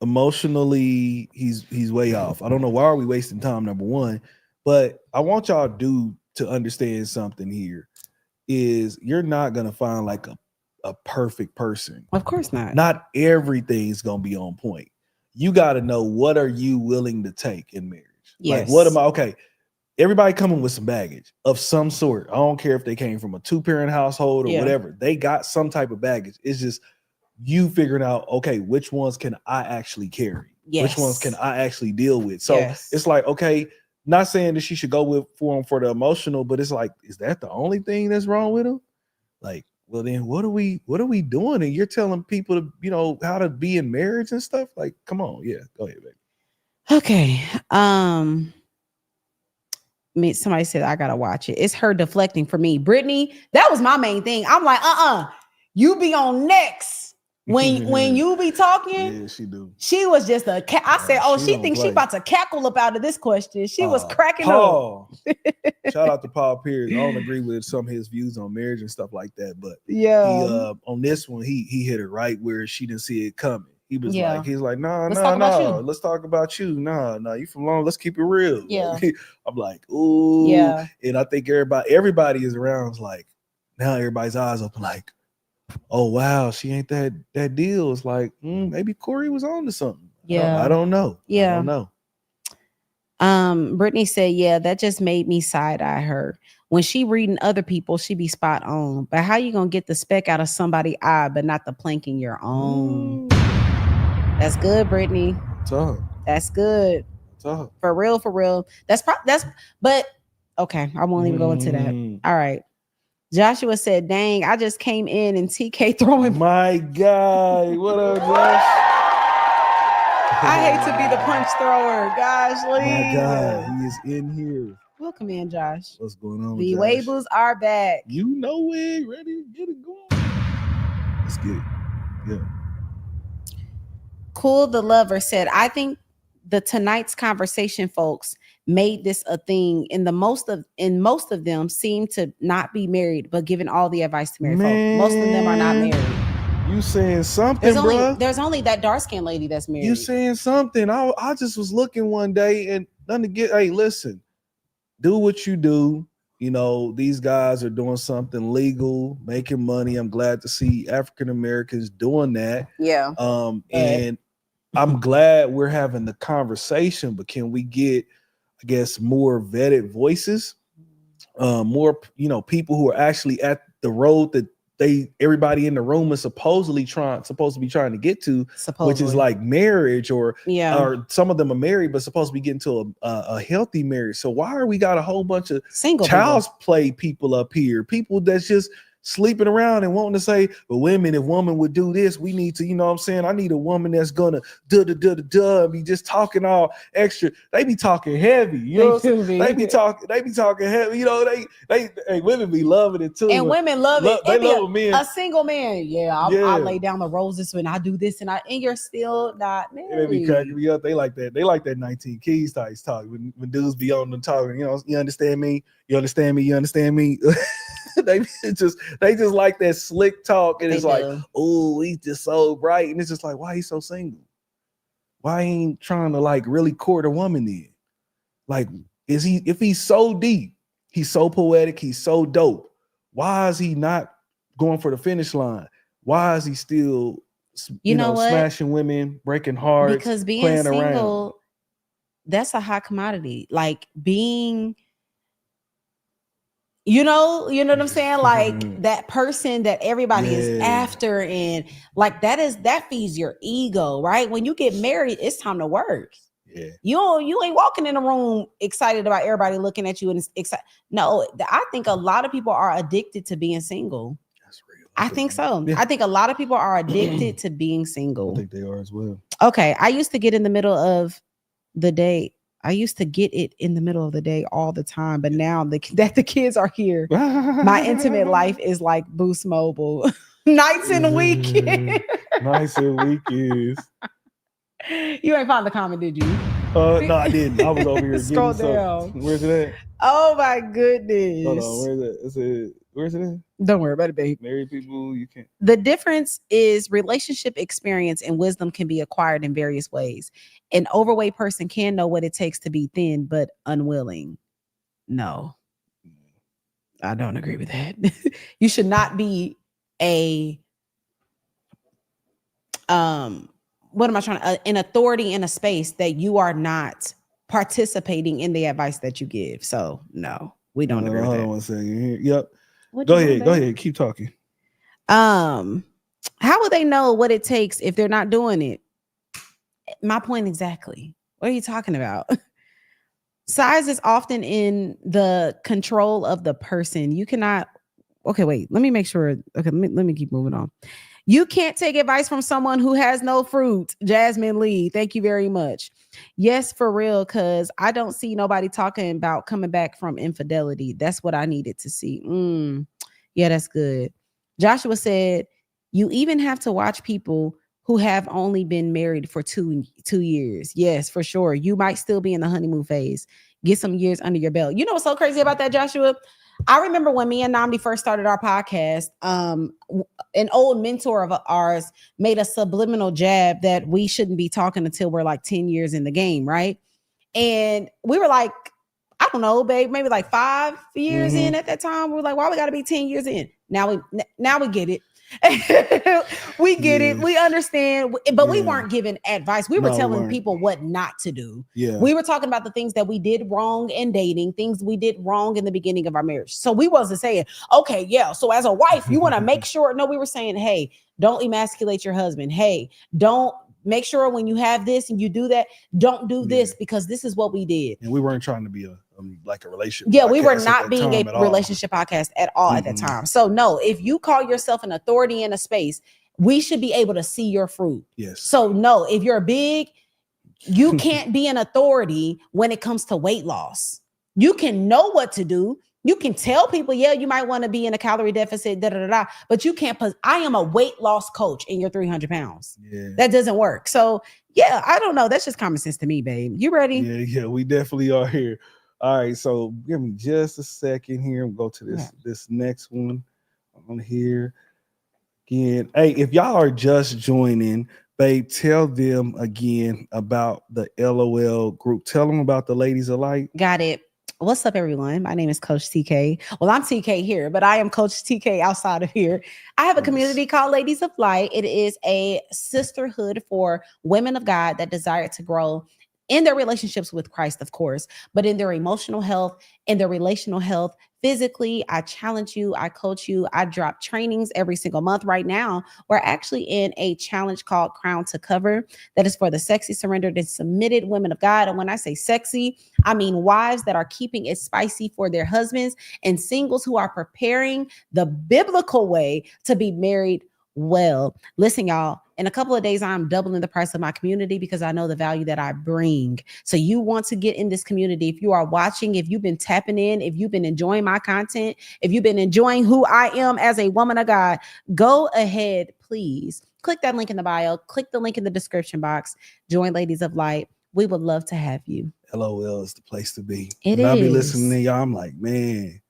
emotionally he's way off. I don't know why are we wasting time, number one, but I want y'all to understand something here. Is you're not gonna find like a perfect person. Of course not. Not everything's gonna be on point. You got to know what are you willing to take in marriage. Yes. Like what am I? Okay, everybody coming with some baggage of some sort. I don't care if they came from a 2-parent household or whatever. They got some type of baggage. It's just you figuring out, okay, which ones can I actually carry? Yes. Which ones can I actually deal with? So it's like, okay. Not saying that she should go for him for the emotional, but it's like, is that the only thing that's wrong with him? Like, well, then what are we doing? And you're telling people to, how to be in marriage and stuff. Like, come on, yeah, go ahead, baby. Okay. Somebody said I gotta watch it. It's her deflecting for me, Brittany. That was my main thing. I'm like, you be on next. When you be talking, yeah, she do. She was just I said, she thinks she about to cackle up out of this question. She was cracking up. Shout out to Paul Pierce. I don't agree with some of his views on marriage and stuff like that, but he on this one, he hit it right where she didn't see it coming. He was like, nah, let's talk about you. Nah, you from long. Let's keep it real. Yeah. I'm like, ooh, yeah. And I think everybody is around. Is like, now everybody's eyes open. Like, oh wow, she ain't that deal. It's like maybe Corey was on to something. Yeah, I don't know. Yeah, I don't know. Brittany said, yeah, that just made me side-eye her. When she reading other people, she be spot on. But how you gonna get the speck out of somebody's eye, but not the plank in your own? That's good, Brittany. Tough. That's good. Tough. For real. But okay, I won't even go into that. All right. Joshua said, dang, I just came in and TK throwing. My God. What up, Josh? I hate to be the punch thrower. Gosh, my God. He is in here. Welcome in, Josh. What's going on? The IWEGBU'S are back. You know we're ready to get it going. Let's get it. Yeah. Cool the Lover said, I think tonight's conversation, folks, made this a thing. And most of them seem to not be married, but giving all the advice to married folks. Most of them are not married. You saying something, bro? There's only that dark-skinned lady that's married. You saying something? I just was looking one day and nothing to get. Hey, listen, do what you do. These guys are doing something legal, making money. I'm glad to see African Americans doing that. Yeah. And I'm glad we're having the conversation, but can we get, I guess, more vetted voices, more, people who are actually at the road that everybody in the room is supposed to be trying to get to, which is like marriage or some of them are married, but supposed to be getting to a healthy marriage. So why are we got a whole bunch of single child's play people up here, people that's just sleeping around and wanting to say, well, if women would do this, we need to, I need a woman that's gonna be just talking all extra. They be talking heavy, they be talking heavy, they women be loving it too. And women love it. They love men. A single man, I lay down the roses when I do this and you're still not married. They be cracking me up. They like that. They like that 19 Keys type talk when dudes be on them talking, you understand me? You understand me? You understand me? They just like that slick talk, and it's like, oh, he's just so bright, and it's just like, why he's so single? Why he ain't trying to like really court a woman then? Like, if he's so deep, he's so poetic, he's so dope, why is he not going for the finish line? Why is he still, smashing women, breaking hearts, because being playing single around? that's a hot commodity. Like being, you know what I'm saying? Like that person that everybody is after, and like that feeds your ego, right? When you get married, it's time to work. Yeah. You ain't walking in a room excited about everybody looking at you and excited. No, I think a lot of people are addicted to being single. That's real. I think so. Yeah. I think a lot of people are addicted to being single. I think they are as well. Okay. I used to get in the middle of the day. I used to get it in the middle of the day all the time, but now that the kids are here, my intimate life is like Boost Mobile. Nights and weekends. Nights and weekends. You ain't found the comment, did you? No, I didn't. I was over here. Scroll down. Where's it at? Oh my goodness. Hold on. Where's it at? Don't worry about it, babe. Married people, you can't. The difference is relationship experience and wisdom can be acquired in various ways. An overweight person can know what it takes to be thin, but unwilling. No, I don't agree with that. You should not be an authority in a space that you are not participating in the advice that you give. So no, we don't agree with that. Hold on one second here. Yep. Go ahead. Keep talking. How would they know what it takes if they're not doing it? My point exactly. What are you talking about? Size is often in the control of the person. You cannot. Okay, wait. Let me make sure. Okay, let me keep moving on. You can't take advice from someone who has no fruit. Jasmine Lee, thank you very much. Yes, for real, because I don't see nobody talking about coming back from infidelity. That's what I needed to see. Yeah, that's good. Joshua said, you even have to watch people who have only been married for two years. Yes, for sure. You might still be in the honeymoon phase. Get some years under your belt. You know what's so crazy about that, Joshua? I remember when me and Namdi first started our podcast, an old mentor of ours made a subliminal jab that we shouldn't be talking until we're like 10 years in the game, right? And we were like, I don't know, babe, maybe like 5 years in at that time. We were like, why we got to be 10 years in? Now we get it. We get it. We understand, but we weren't giving advice. We were telling people what not to do. Yeah. We were talking about the things that we did wrong in dating, things we did wrong in the beginning of our marriage. So we wasn't saying, okay, yeah, so as a wife, you want to make sure. No, we were saying, hey, don't emasculate your husband. Hey, don't make sure when you have this and you do that, don't do this because this is what we did. And we weren't trying to be a relationship. Yeah, we were not being a relationship podcast at all at that time. So no, if you call yourself an authority in a space, we should be able to see your fruit. Yes. So no, if you're big, you can't be an authority when it comes to weight loss. You can know what to do. You can tell people, yeah, you might want to be in a calorie deficit, but you can't. I am a weight loss coach and you're 300 pounds. Yeah. That doesn't work. So yeah, I don't know. That's just common sense to me, babe. You ready? Yeah, we definitely are here. All right, so give me just a second here. We'll go to this next one on here. Again, hey, if y'all are just joining, babe, tell them again about the LOL group. Tell them about the Ladies of Light. Got it. What's up, everyone? My name is Coach TK. Well, I'm TK here, but I am Coach TK outside of here. I have a community called Ladies of Light. It is a sisterhood for women of God that desire to grow in their relationships with Christ, of course, but in their emotional health, in their relational health, physically. I challenge you, I coach you, I drop trainings every single month. Right now, we're actually in a challenge called Crown to Cover that is for the sexy, surrendered, and submitted women of God. And when I say sexy, I mean wives that are keeping it spicy for their husbands and singles who are preparing the biblical way to be married well. Listen, y'all, in a couple of days, I'm doubling the price of my community because I know the value that I bring. So you want to get in this community. If you are watching, if you've been tapping in, if you've been enjoying my content, if you've been enjoying who I am as a woman of God, go ahead, please. Click that link in the bio. Click the link in the description box. Join Ladies of Light. We would love to have you. LOL is the place to be. It is. I'll be listening to y'all. I'm like, man,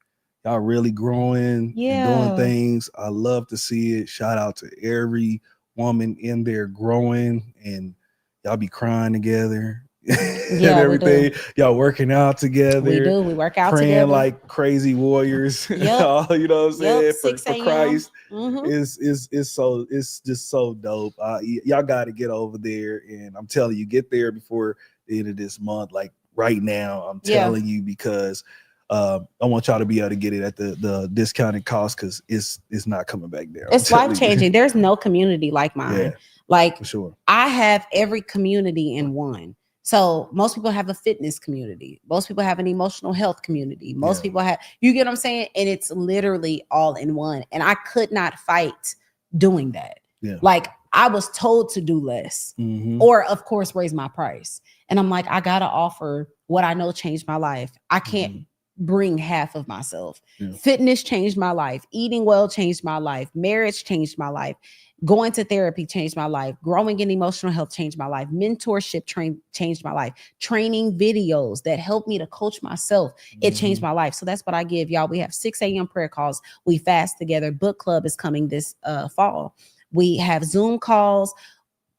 y'all really growing and doing things. I love to see it. Shout out to every woman in there growing, and y'all be crying together and everything. Y'all working out together. We do. We work out praying together like crazy warriors. You know what I'm saying? For Christ. It's just so dope. Y'all got to get over there, and I'm telling you, get there before the end of this month. Like right now, I'm telling you, because I want y'all to be able to get it at the discounted cost, because it's not coming back there. It's life changing. There's no community like mine. Yeah, like for sure. I have every community in one. So most people have a fitness community. Most people have an emotional health community. Most people have, you get what I'm saying? And it's literally all in one. And I could not fight doing that. Yeah. Like I was told to do less or of course raise my price. And I'm like, I got to offer what I know changed my life. I can't bring half of myself. Fitness changed my life. Eating well changed my life. Marriage changed my life. Going to therapy changed my life. Growing in emotional health changed my life. Mentorship changed my life. Training videos that helped me to coach myself, it changed my life. So that's what I give y'all. We have 6 a.m. prayer calls. We fast together. Book club is coming this fall. We have Zoom calls,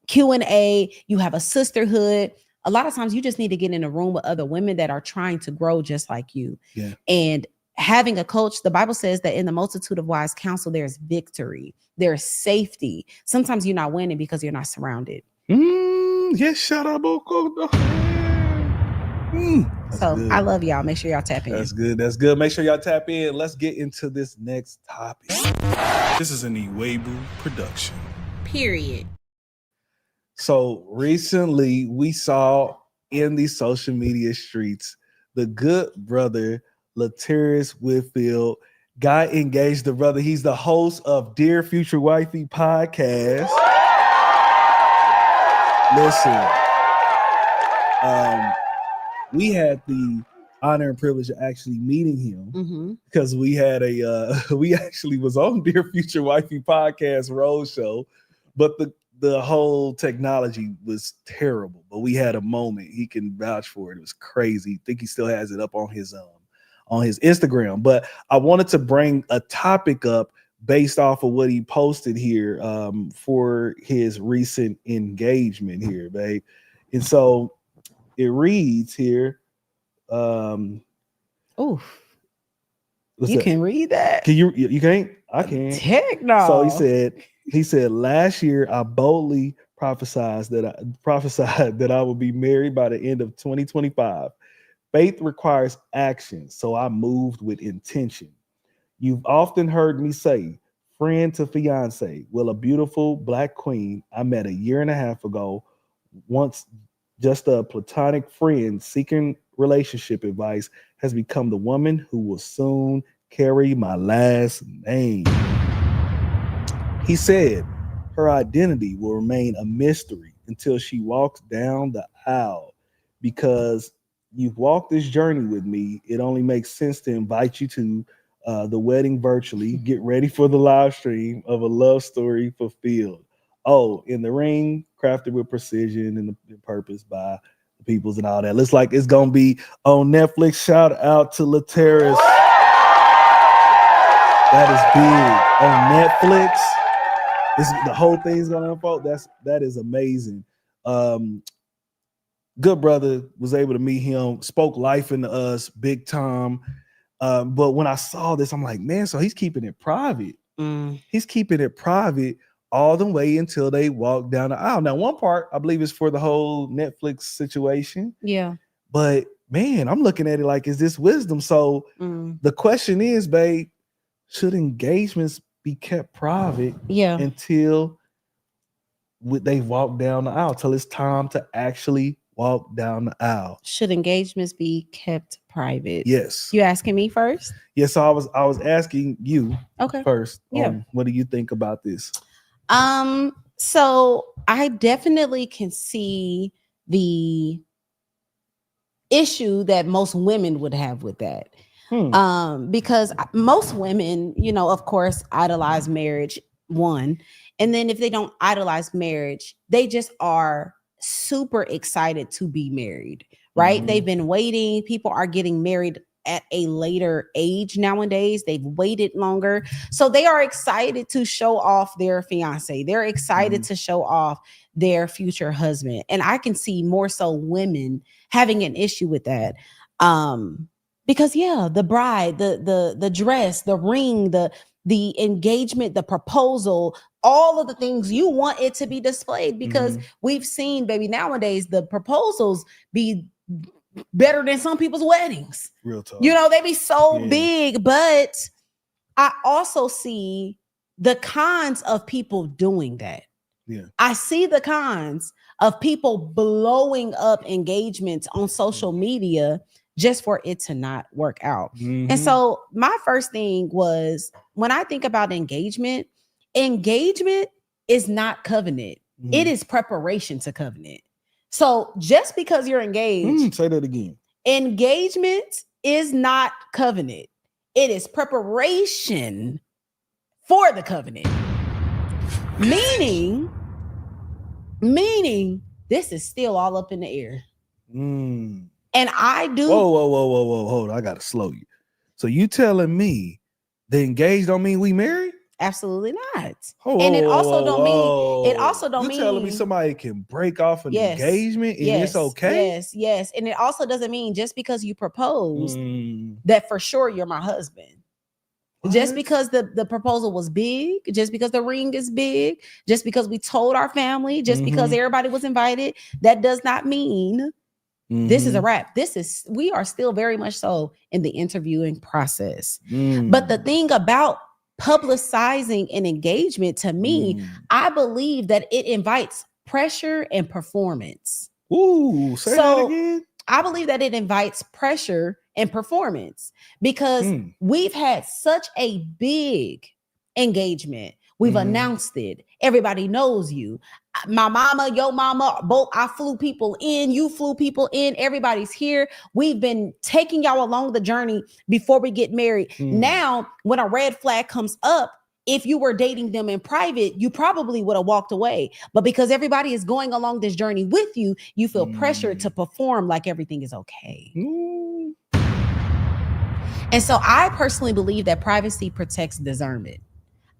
Q&A. You have a sisterhood. A lot of times you just need to get in a room with other women that are trying to grow just like you. Yeah. And having a coach, the Bible says that in the multitude of wise counsel, there's victory, there's safety. Sometimes you're not winning because you're not surrounded. Yes, shut up. So good. I love y'all. Make sure y'all tap in. That's good. That's good. Make sure y'all tap in. Let's get into this next topic. This is an Iwegbu production. Period. So recently we saw in the social media streets the good brother Latarius Whitfield got engaged. The brother, he's the host of Dear Future Wifey podcast. Listen, we had the honor and privilege of actually meeting him because we had we actually was on Dear Future Wifey podcast roadshow, but the whole technology was terrible. But we had a moment. He can vouch for it. It was crazy. I think he still has it up on his Instagram. But I wanted to bring a topic up based off of what he posted here for his recent engagement here, babe. And so it reads here. You can read that? Can you can't? I can. Heck no. So he said, last year I boldly prophesied that I would be married by the end of 2025. Faith requires action, so I moved with intention. You've often heard me say, friend to fiance. Well, a beautiful black queen I met a year and a half ago, once just a platonic friend seeking relationship advice, has become the woman who will soon carry my last name. He said her identity will remain a mystery until she walks down the aisle. Because you've walked this journey with me, it only makes sense to invite you to the wedding virtually. Get ready for the live stream of a love story fulfilled. Oh, in the ring, crafted with precision and the purpose by the peoples and all that. Looks like it's gonna be on Netflix. Shout out to Latarius. That is big on Netflix. The whole thing's gonna unfold. That is amazing. Good brother, was able to meet him, spoke life into us big time. But when I saw this, I'm like, man, so he's keeping it private. He's keeping it private all the way until they walk down the aisle. Now, one part I believe is for the whole Netflix situation. Yeah. But man, I'm looking at it like, is this wisdom? So the question is, babe, should engagements be kept private until they walk down the aisle, till it's time to actually walk down the aisle? Should engagements be kept private? Yes. You asking me first? Yes. So I was asking you first. What do you think about this? So I definitely can see the issue that most women would have with that. Because most women, of course, idolize marriage, one. And then if they don't idolize marriage, they just are super excited to be married, right? They've been waiting. People are getting married at a later age nowadays. They've waited longer. So they are excited to show off their fiance. They're excited to show off their future husband. And I can see more so women having an issue with that. Because the bride, the dress, the ring, the engagement, the proposal, all of the things you want it to be displayed, because we've seen, baby, nowadays the proposals be better than some people's weddings. Real talk. You know, they be so big, but I also see the cons of people doing that. Yeah. I see the cons of people blowing up engagements on social media just for it to not work out. And so my first thing was, when I think about engagement is not covenant. It is preparation to covenant. So just because you're engaged, say that again. Engagement is not covenant. It is preparation for the covenant. Meaning this is still all up in the air. And I do. Whoa. Hold on. I gotta slow you. So you telling me the engaged don't mean we married? Absolutely not. And it also don't mean you telling me somebody can break off an engagement and it's okay? Yes. And it also doesn't mean just because you proposed that for sure you're my husband. What? Just because the proposal was big, just because the ring is big, just because we told our family, just because everybody was invited, that does not mean this is a wrap. We are still very much so in the interviewing process. But the thing about publicizing an engagement, to me, I believe that it invites pressure and performance. Say that again. I believe that it invites pressure and performance, because we've had such a big engagement. We've announced it. Everybody knows you. My mama, your mama, both. I flew people in. You flew people in. Everybody's here. We've been taking y'all along the journey before we get married. Now, when a red flag comes up, if you were dating them in private, you probably would have walked away. But because everybody is going along this journey with you, you feel pressured to perform like everything is okay. And so I personally believe that privacy protects discernment.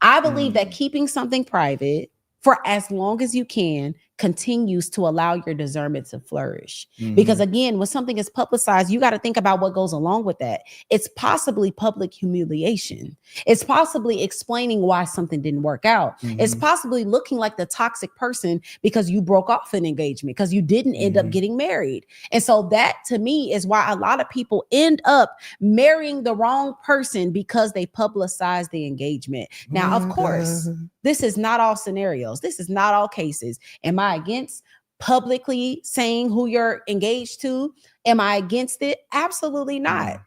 I believe that keeping something private for as long as you can continues to allow your discernment to flourish. Because again, when something is publicized, you got to think about what goes along with that. It's possibly public humiliation. It's possibly explaining why something didn't work out. It's possibly looking like the toxic person because you broke off an engagement, because you didn't end up getting married. And so that, to me, is why a lot of people end up marrying the wrong person, because they publicize the engagement. Now, of course, this is not all scenarios. This is not all cases. Am I against publicly saying who you're engaged to? Am I against it? Absolutely not.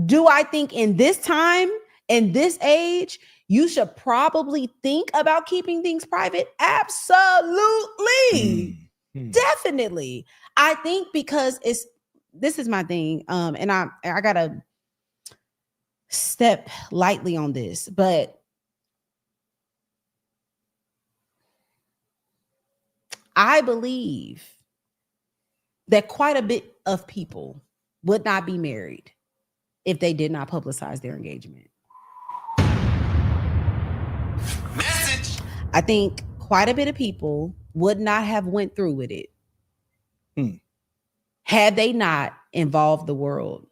Do I think in this time, in this age, you should probably think about keeping things private? Absolutely. Definitely. I think because this is my thing. And I gotta step lightly on this, but I believe that quite a bit of people would not be married if they did not publicize their engagement. Message. I think quite a bit of people would not have went through with it had they not involved the world,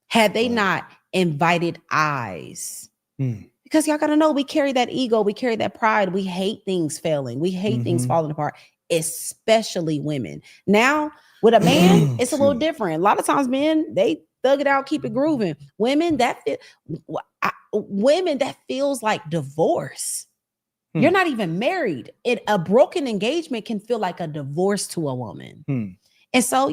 had they not invited eyes. Because y'all got to know, we carry that ego, we carry that pride. We hate things failing. We hate things falling apart, especially women. Now, with a man, it's a little different. A lot of times men, they thug it out, keep it grooving. Women, that feels like divorce. You're not even married. A broken engagement can feel like a divorce to a woman. And so,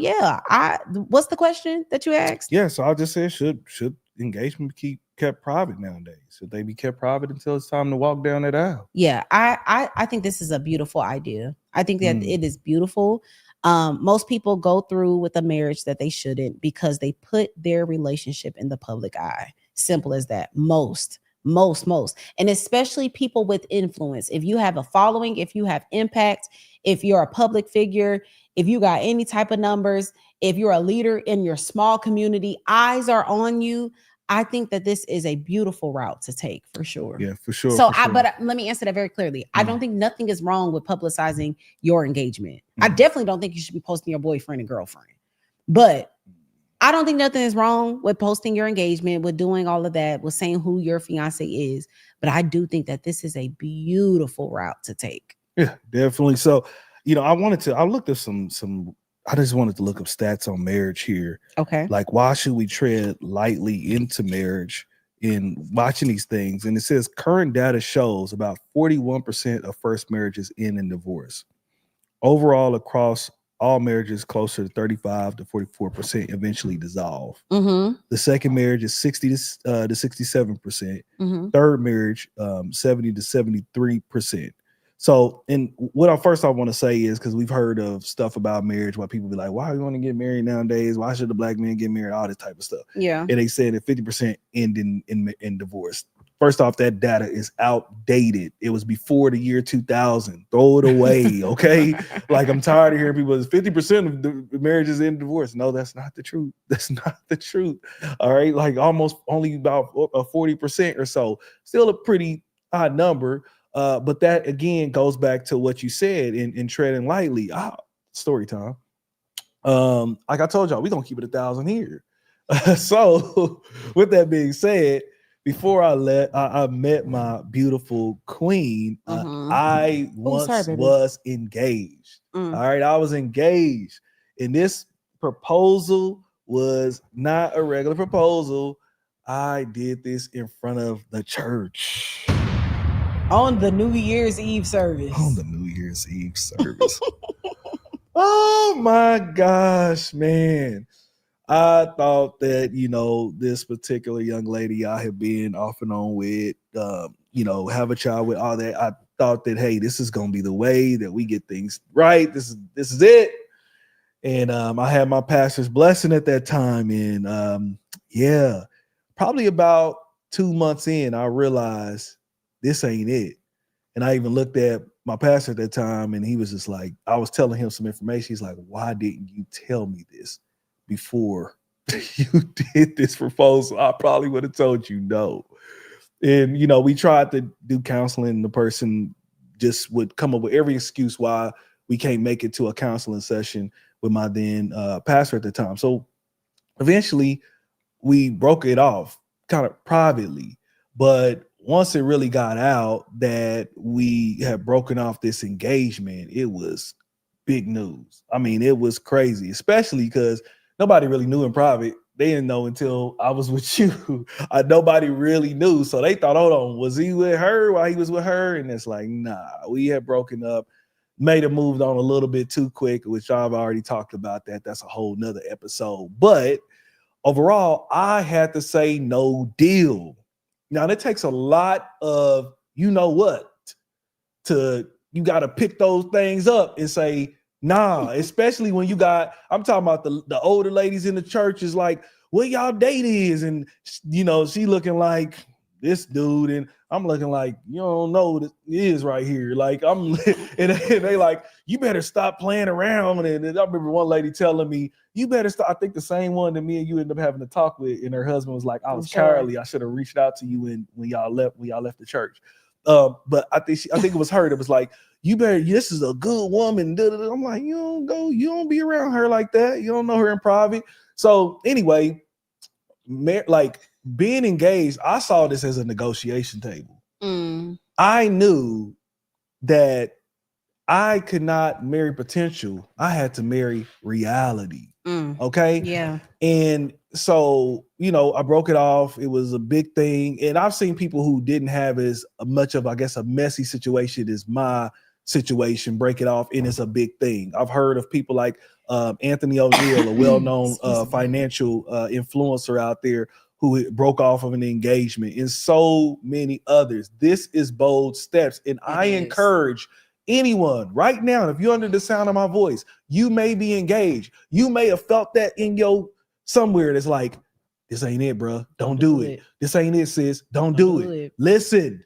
what's the question that you asked? Yeah, so I just said, should engagement be kept private nowadays? Should they be kept private until it's time to walk down that aisle? Yeah, I think this is a beautiful idea. I think that it is beautiful. Most people go through with a marriage that they shouldn't because they put their relationship in the public eye. Simple as that. Most. And especially people with influence. If you have a following, if you have impact, if you're a public figure, if you got any type of numbers, if you're a leader in your small community, eyes are on you. I think that this is a beautiful route to take, for sure. Yeah, for sure. So, but let me answer that very clearly. I don't think nothing is wrong with publicizing your engagement. I definitely don't think you should be posting your boyfriend and girlfriend. But I don't think nothing is wrong with posting your engagement, with doing all of that, with saying who your fiance is. But I do think that this is a beautiful route to take. Yeah, definitely. So, I looked at I just wanted to look up stats on marriage here. Okay. Like, why should we tread lightly into marriage in watching these things? And it says current data shows about 41% of first marriages end in divorce. Overall, across all marriages, closer to 35 to 44% eventually dissolve. Mm-hmm. The second marriage is 60 to 67%. Mm-hmm. Third marriage, 70 to 73%. So, and what I want to say is, because we've heard of stuff about marriage where people be like, why do you want to get married nowadays? Why should the black man get married? All this type of stuff. Yeah. And they said that 50% end in divorce. First off, that data is outdated. It was before the year 2000. Throw it away, okay? Like, I'm tired of hearing people, 50% of the marriages end in divorce. No, that's not the truth. That's not the truth. All right, like almost only about 40% or so. Still a pretty high number. But that again goes back to what you said in treading lightly. Story time. Like I told y'all, we're gonna keep it 1,000 here. So with that being said, before I met my beautiful queen, I once was engaged. All right, I was engaged, and this proposal was not a regular proposal. I did this in front of the church. On the New Year's Eve service. Oh my gosh, man. I thought that, this particular young lady I had been off and on with, have a child with, all that. I thought that, hey, this is going to be the way that we get things right. This is it. And I had my pastor's blessing at that time. And probably about 2 months in, I realized this ain't it. And I even looked at my pastor at that time, and he was just like, I was telling him some information. He's like, why didn't you tell me this before you did this proposal? I probably would have told you no. And, we tried to do counseling, and the person just would come up with every excuse why we can't make it to a counseling session with my then pastor at the time. So eventually we broke it off kind of privately. But once it really got out that we had broken off this engagement, it was big news. I mean, it was crazy, especially because nobody really knew in private. They didn't know until I was with you. Nobody really knew. So they thought, hold on, was he with her while he was with her? And it's like, nah, we had broken up, may have moved on a little bit too quick, which I've already talked about that. That's a whole nother episode. But overall, I had to say no deal. Now, that takes a lot of, you got to pick those things up and say, nah, especially when I'm talking about the older ladies in the church is like, what y'all date is. And, she looking like this dude. And I'm looking like, you don't know what it is right here. Like, and they like, you better stop playing around. And I remember one lady telling me, you better stop. I think the same one that me and you ended up having to talk with, and her husband was like, I was Charlie. I should have reached out to you when y'all left the church. But I think it was her that was like, you better, this is a good woman. I'm like, you don't be around her like that. You don't know her in private. So anyway, like being engaged, I saw this as a negotiation table. I knew that I could not marry potential. I had to marry reality. Okay. Yeah. And so, I broke it off. It was a big thing. And I've seen people who didn't have as much of, I guess, a messy situation as my situation break it off. And it's a big thing. I've heard of people like Anthony O'Neill, a well-known financial influencer out there, who broke off of an engagement, and so many others. This is bold steps. And I encourage anyone right now, if you're under the sound of my voice, you may be engaged. You may have felt that in your somewhere that's like, this ain't it, bro. Don't do it. This ain't it, sis. Don't do it. Listen,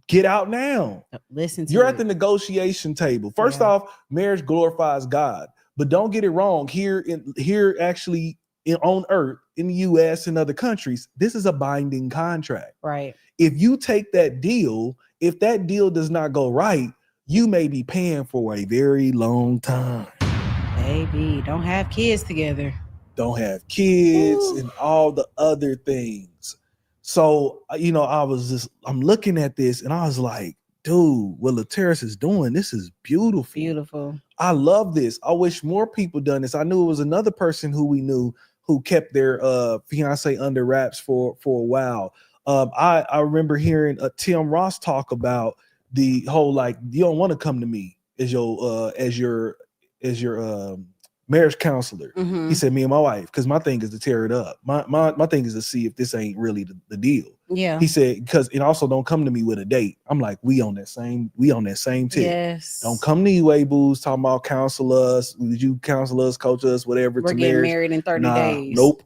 get out now. Listen to You're at the negotiation table. First off, marriage glorifies God. But don't get it wrong. Here actually on earth, in the US and other countries, this is a binding contract. Right. If you take that deal, if that deal does not go right, you may be paying for a very long time. Baby, don't have kids together. don't have kids, and all the other things. So, you know, I'm looking at this and I was like, dude, what LaTerrace is doing, this is beautiful. Beautiful. I love this. I wish more people done this. I knew it was another person who we knew who kept their fiance under wraps for a while. I remember hearing Tim Ross talk about the whole, like, you don't want to come to me as your marriage counselor. He said, me and my wife, because my thing is to tear it up. My thing is to see if this ain't really the deal. Yeah. He said, because it also don't come to me with a date. I'm like, we on that same tip. Yes. Don't come to Iwegbus talking about counsel us. Would you counsel us, coach us, whatever? We're getting married in 30 days. Nope.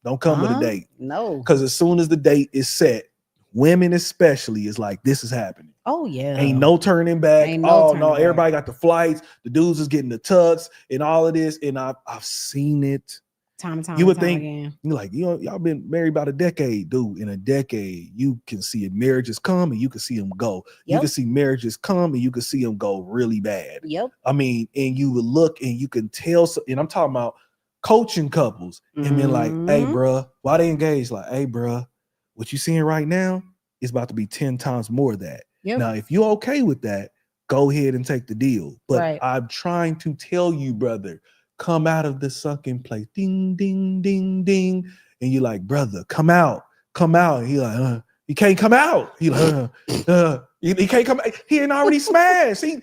Don't come with a date. No. Because as soon as the date is set, women especially is like, this is happening. Oh yeah. Ain't no turning back. Everybody got the flights. The dudes is getting the tucks and all of this. And I've seen it. Time you would think again. You're like, you know, y'all been married about a decade, dude. In a decade, you can see marriages come and you can see them go. Yep. You can see marriages come and you can see them go really bad. Yep. I mean, and you would look and you can tell. And I'm talking about coaching couples and being like, hey, bruh, why they engaged? Like, hey, bruh, what you seeing right now is about to be 10 times more of that. Yep. Now, if you're okay with that, go ahead and take the deal. But I'm trying to tell you, brother, come out of the sunken place. Ding, ding, ding, ding. And you're like, brother, come out. And he like, he can't come out. He like, he can't come out. He ain't already smashed. He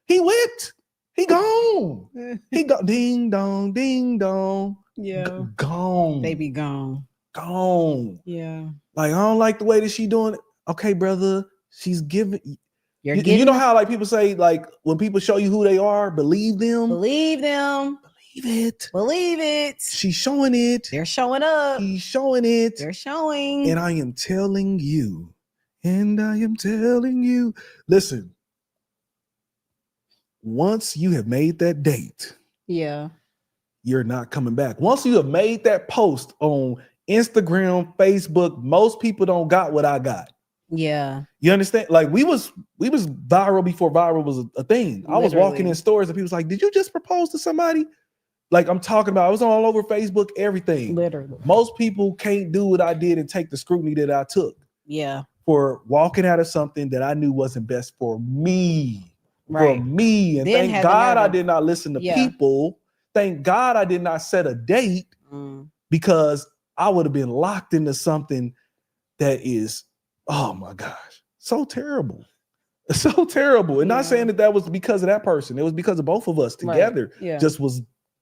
whipped. He gone. He go ding dong, ding dong. Yeah. Gone. Baby gone. Gone. Yeah. Like, I don't like the way that she doing it. Okay, brother, she's giving. You know how, like, people say, like, when people show you who they are, believe them. Believe them. Believe it. Believe it. She's showing it. They're showing up. He's showing it. They're showing. And I am telling you. Listen. Once you have made that date, you're not coming back. Once you have made that post on Instagram, Facebook, most people don't got what I got. Yeah. You understand? Like, we was viral before viral was a thing. Literally. I was walking in stores and people was like, did you just propose to somebody? Like, I'm talking about, I was all over Facebook, everything. Literally. Most people can't do what I did and take the scrutiny that I took. Yeah. For walking out of something that I knew wasn't best for me. Right. For me. And then thank God I did not listen to people. Thank God I did not set a date because I would have been locked into something that is, oh my gosh, so terrible. So terrible. And not saying that was because of that person. It was because of both of us together. Right. Yeah.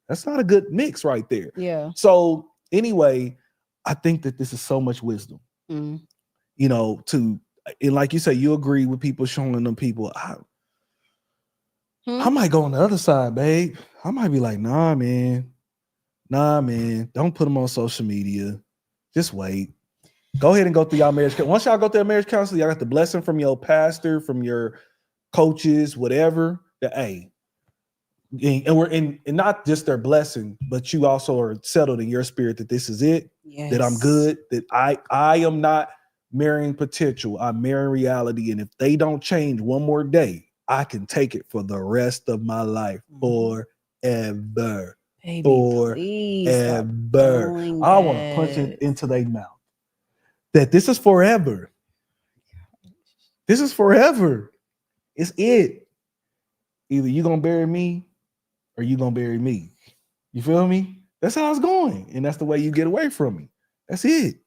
That's not a good mix right there. Yeah. So anyway, I think that this is so much wisdom. You know, and like you say, you agree with people showing them people. I might go on the other side, babe. I might be like, nah, man. Don't put them on social media. Just wait. Go ahead and go through y'all marriage. Once y'all go through a marriage counselor, y'all got the blessing from your pastor, from your coaches, whatever. And not just their blessing, but you also are settled in your spirit that this is it. Yes. That I'm good. That I am not marrying potential. I'm marrying reality. And if they don't change one more day, I can take it for the rest of my life. Forever. Baby, forever. I want to punch it into their mouth. That this is forever. This is forever. It's it. Either you're going to bury me or you're going to bury me. You feel me? That's how it's going. And that's the way you get away from me. That's it.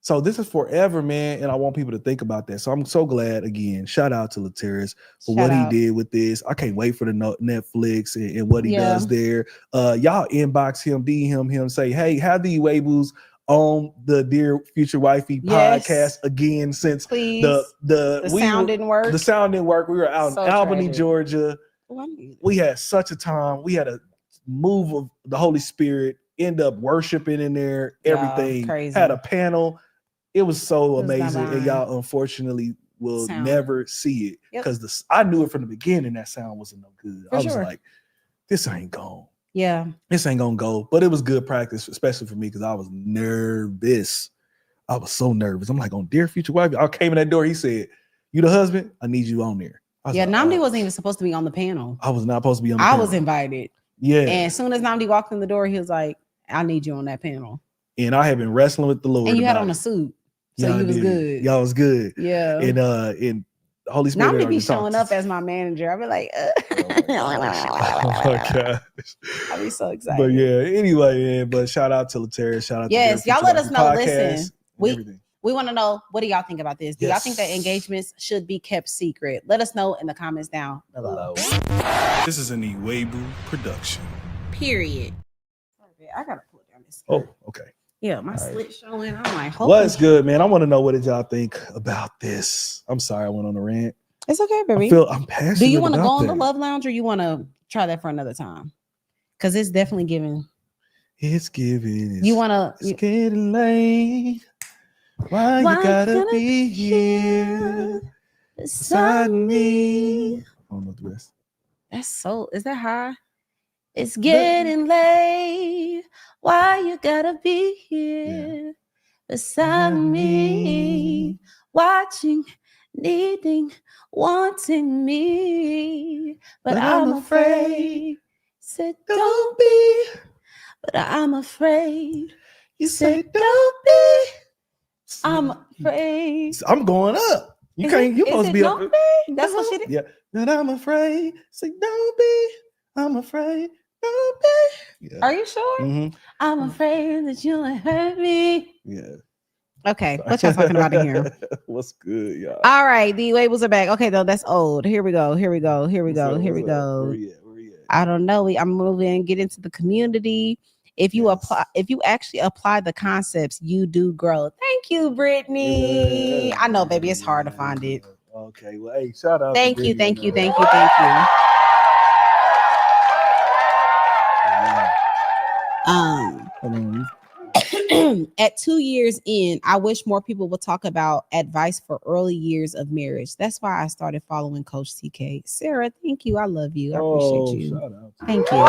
So this is forever, man. And I want people to think about that. So I'm so glad, again, shout out to LaTerrace for what he did with this. I can't wait for the Netflix and what he does there. Y'all inbox him, DM him, say, hey, have the Iwegbus on the Dear Future Wifey podcast again, since the sound didn't work. The sound didn't work. We were out in Albany, Georgia. We had such a time. We had a move of the Holy Spirit, end up worshiping in there, everything. Crazy. Had a panel. It was so amazing. And y'all unfortunately will never see it because I knew it from the beginning that sound wasn't no good. I was like, this ain't gone. Yeah. This ain't gonna go. But it was good practice, especially for me, because I was nervous. I was so nervous. I'm like, on Dear Future Wifey. I came in that door. He said, you the husband? I need you on there. Namdi wasn't even supposed to be on the panel. I was not supposed to be on the panel. panel. I was invited. Yeah. And as soon as Namdi walked in the door, he was like, I need you on that panel. And I have been wrestling with the Lord. And you had on a suit. So you was good. Y'all was good. Yeah. And Holy Spirit. Namdi be showing up as my manager. I'll be like, oh my gosh. I'll be so excited. But yeah, anyway, man. But shout out to Lateria. Shout out to y'all let us know. Podcast, listen, we want to know, what do y'all think about this? Do y'all think that engagements should be kept secret? Let us know in the comments down below. This is an Iwegbu production. Period. I gotta pull down this. Oh, okay. Yeah, my slit showing. I'm like, what's good, man? I want to know, what did y'all think about this? I'm sorry I went on a rant. It's okay, baby. I'm passionate. Do you want to go on the Love Lounge, or you want to try that for another time? Because it's definitely giving. It's giving. You want to? It's getting late. Why you gotta be here beside me? I don't know the rest. That's so. Is that high? It's getting late. Why you gotta be here beside me? Watching, needing, wanting me, but I'm afraid. Said don't be, but I'm afraid. You said don't be. I'm afraid. I'm going up. You can't. You supposed to be up. That's what she did. Yeah. But I'm afraid. Say don't be. I'm afraid. Don't be. Yeah. Are you sure? Mm-hmm. I'm afraid that you'll hurt me. Yeah. Okay. What y'all talking about in here? What's good, y'all? All right. The Iwegbus are back. Okay, though. That's old. Here we go. Where we at? I don't know. I'm moving. Get into the community. If you actually apply the concepts, you do grow. Thank you, Brittany. Yeah. I know, baby, it's hard to find it. Okay, well, hey, shout out. Thank you. At 2 years in, I wish more people would talk about advice for early years of marriage. That's why I started following Coach TK. Sarah, thank you. I love you. I appreciate you. Shout out. Thank you.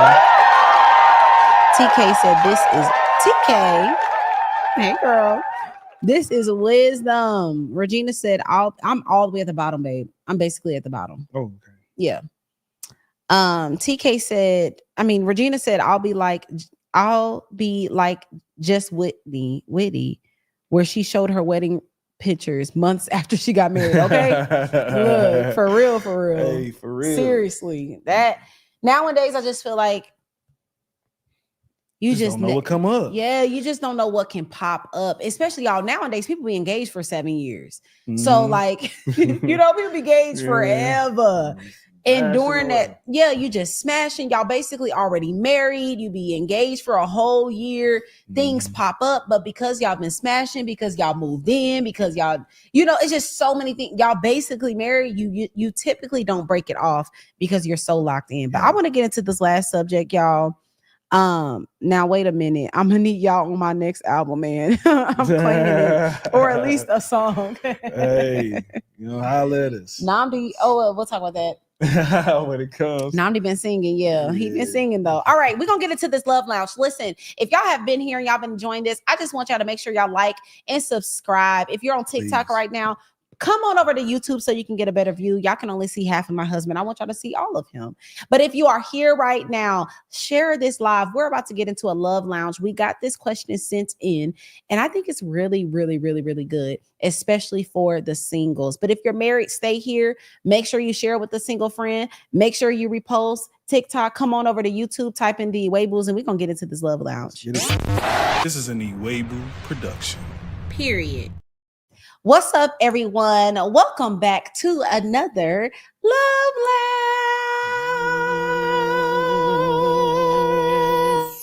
TK said, this is TK. Hey, girl. This is wisdom. Regina said, I'm all the way at the bottom, babe. I'm basically at the bottom. Oh, okay. Yeah. TK said, Regina said, I'll be like just Whitney, where she showed her wedding pictures months after she got married. Okay. Look, for real. Hey, for real. Seriously. That nowadays I just feel like you just don't know what come up. Yeah, you just don't know what can pop up. Especially y'all nowadays, people be engaged for 7 years. So like, people be engaged forever. And during that, you just smashing. Y'all basically already married. You be engaged for a whole year. Things pop up, but because y'all been smashing, because y'all moved in, because y'all, it's just so many things. Y'all basically married. You typically don't break it off because you're so locked in. But I want to get into this last subject, y'all. Now wait a minute. I'm gonna need y'all on my next album, man. I'm claiming it, or at least a song. Hey, holla at us. Namdi. We'll talk about that. When it comes. Namdi been singing, he been singing though. All right, we're gonna get into this Love Lounge. Listen, if y'all have been here and y'all been enjoying this, I just want y'all to make sure y'all like and subscribe. If you're on TikTok right now, come on over to YouTube so you can get a better view. Y'all can only see half of my husband. I want y'all to see all of him. But if you are here right now, share this live. We're about to get into a Love Lounge. We got this question sent in, and I think it's really, really, really, really good, especially for the singles. But if you're married, stay here. Make sure you share with a single friend. Make sure you repost TikTok. Come on over to YouTube, type in the Iwegbus, and we're going to get into this Love Lounge. This is an Iwegbu production. Period. What's up, everyone? Welcome back to another Love Lounge.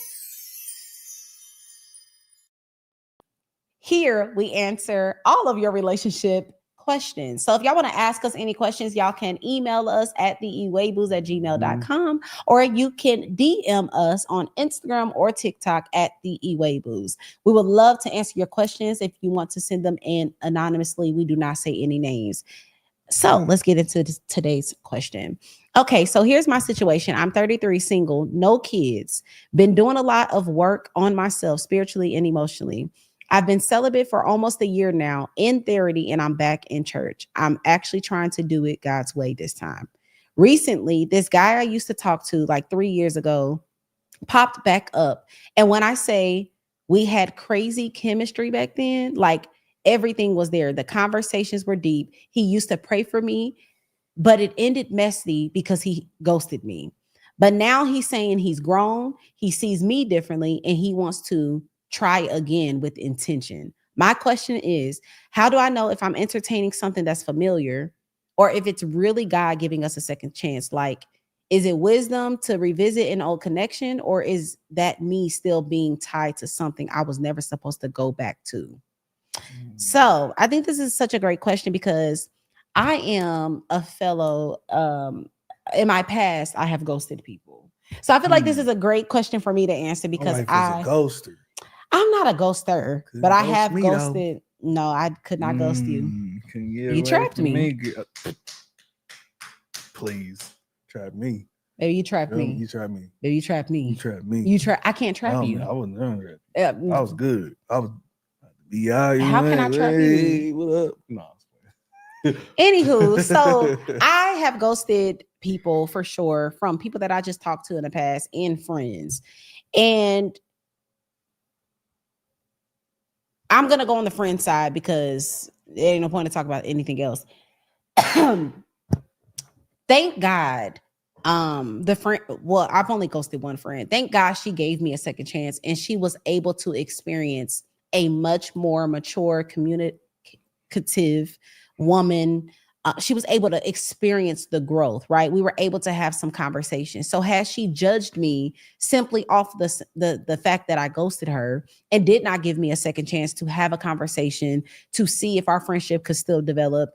Here we answer all of your relationship questions. So if y'all want to ask us any questions, y'all can email us at theiwegbus@gmail.com, or you can DM us on Instagram or TikTok at theiwegbus. We would love to answer your questions. If you want to send them in anonymously, we do not say any names. So let's get into today's question. Okay, so here's my situation. I'm 33, single, no kids, been doing a lot of work on myself spiritually and emotionally. I've been celibate for almost a year now in therapy, and I'm back in church. I'm actually trying to do it God's way this time. Recently, this guy I used to talk to like 3 years ago popped back up. And when I say we had crazy chemistry back then, like everything was there. The conversations were deep. He used to pray for me, but it ended messy because he ghosted me. But now he's saying he's grown, he sees me differently, and he wants to try again with intention. My question is, how do I know if I'm entertaining something that's familiar or if it's really God giving us a second chance? Like, is it wisdom to revisit an old connection, or is that me still being tied to something I was never supposed to go back to? So I think this is such a great question because I am a fellow, in my past, I have ghosted people. So I feel like this is a great question for me to answer because a ghoster. I'm not a ghoster, Couldn't but I ghost have me, ghosted. Though. No, I could not ghost you. You trapped me. Please, trap me. Maybe you trapped me. You trapped me. Maybe you trapped me. You trapped me. I can't trap you. I wasn't hungry. I was good. I was be out. How can I trap you? What up? No. Anywho, so I have ghosted people for sure, from people that I just talked to in the past and friends. And I'm going to go on the friend side because there ain't no point to talk about anything else. Thank God. The friend, well, I've only ghosted one friend. Thank God she gave me a second chance and she was able to experience a much more mature, communicative woman. She was able to experience the growth, right? We were able to have some conversation. So had she judged me simply off the fact that I ghosted her and did not give me a second chance to have a conversation to see if our friendship could still develop,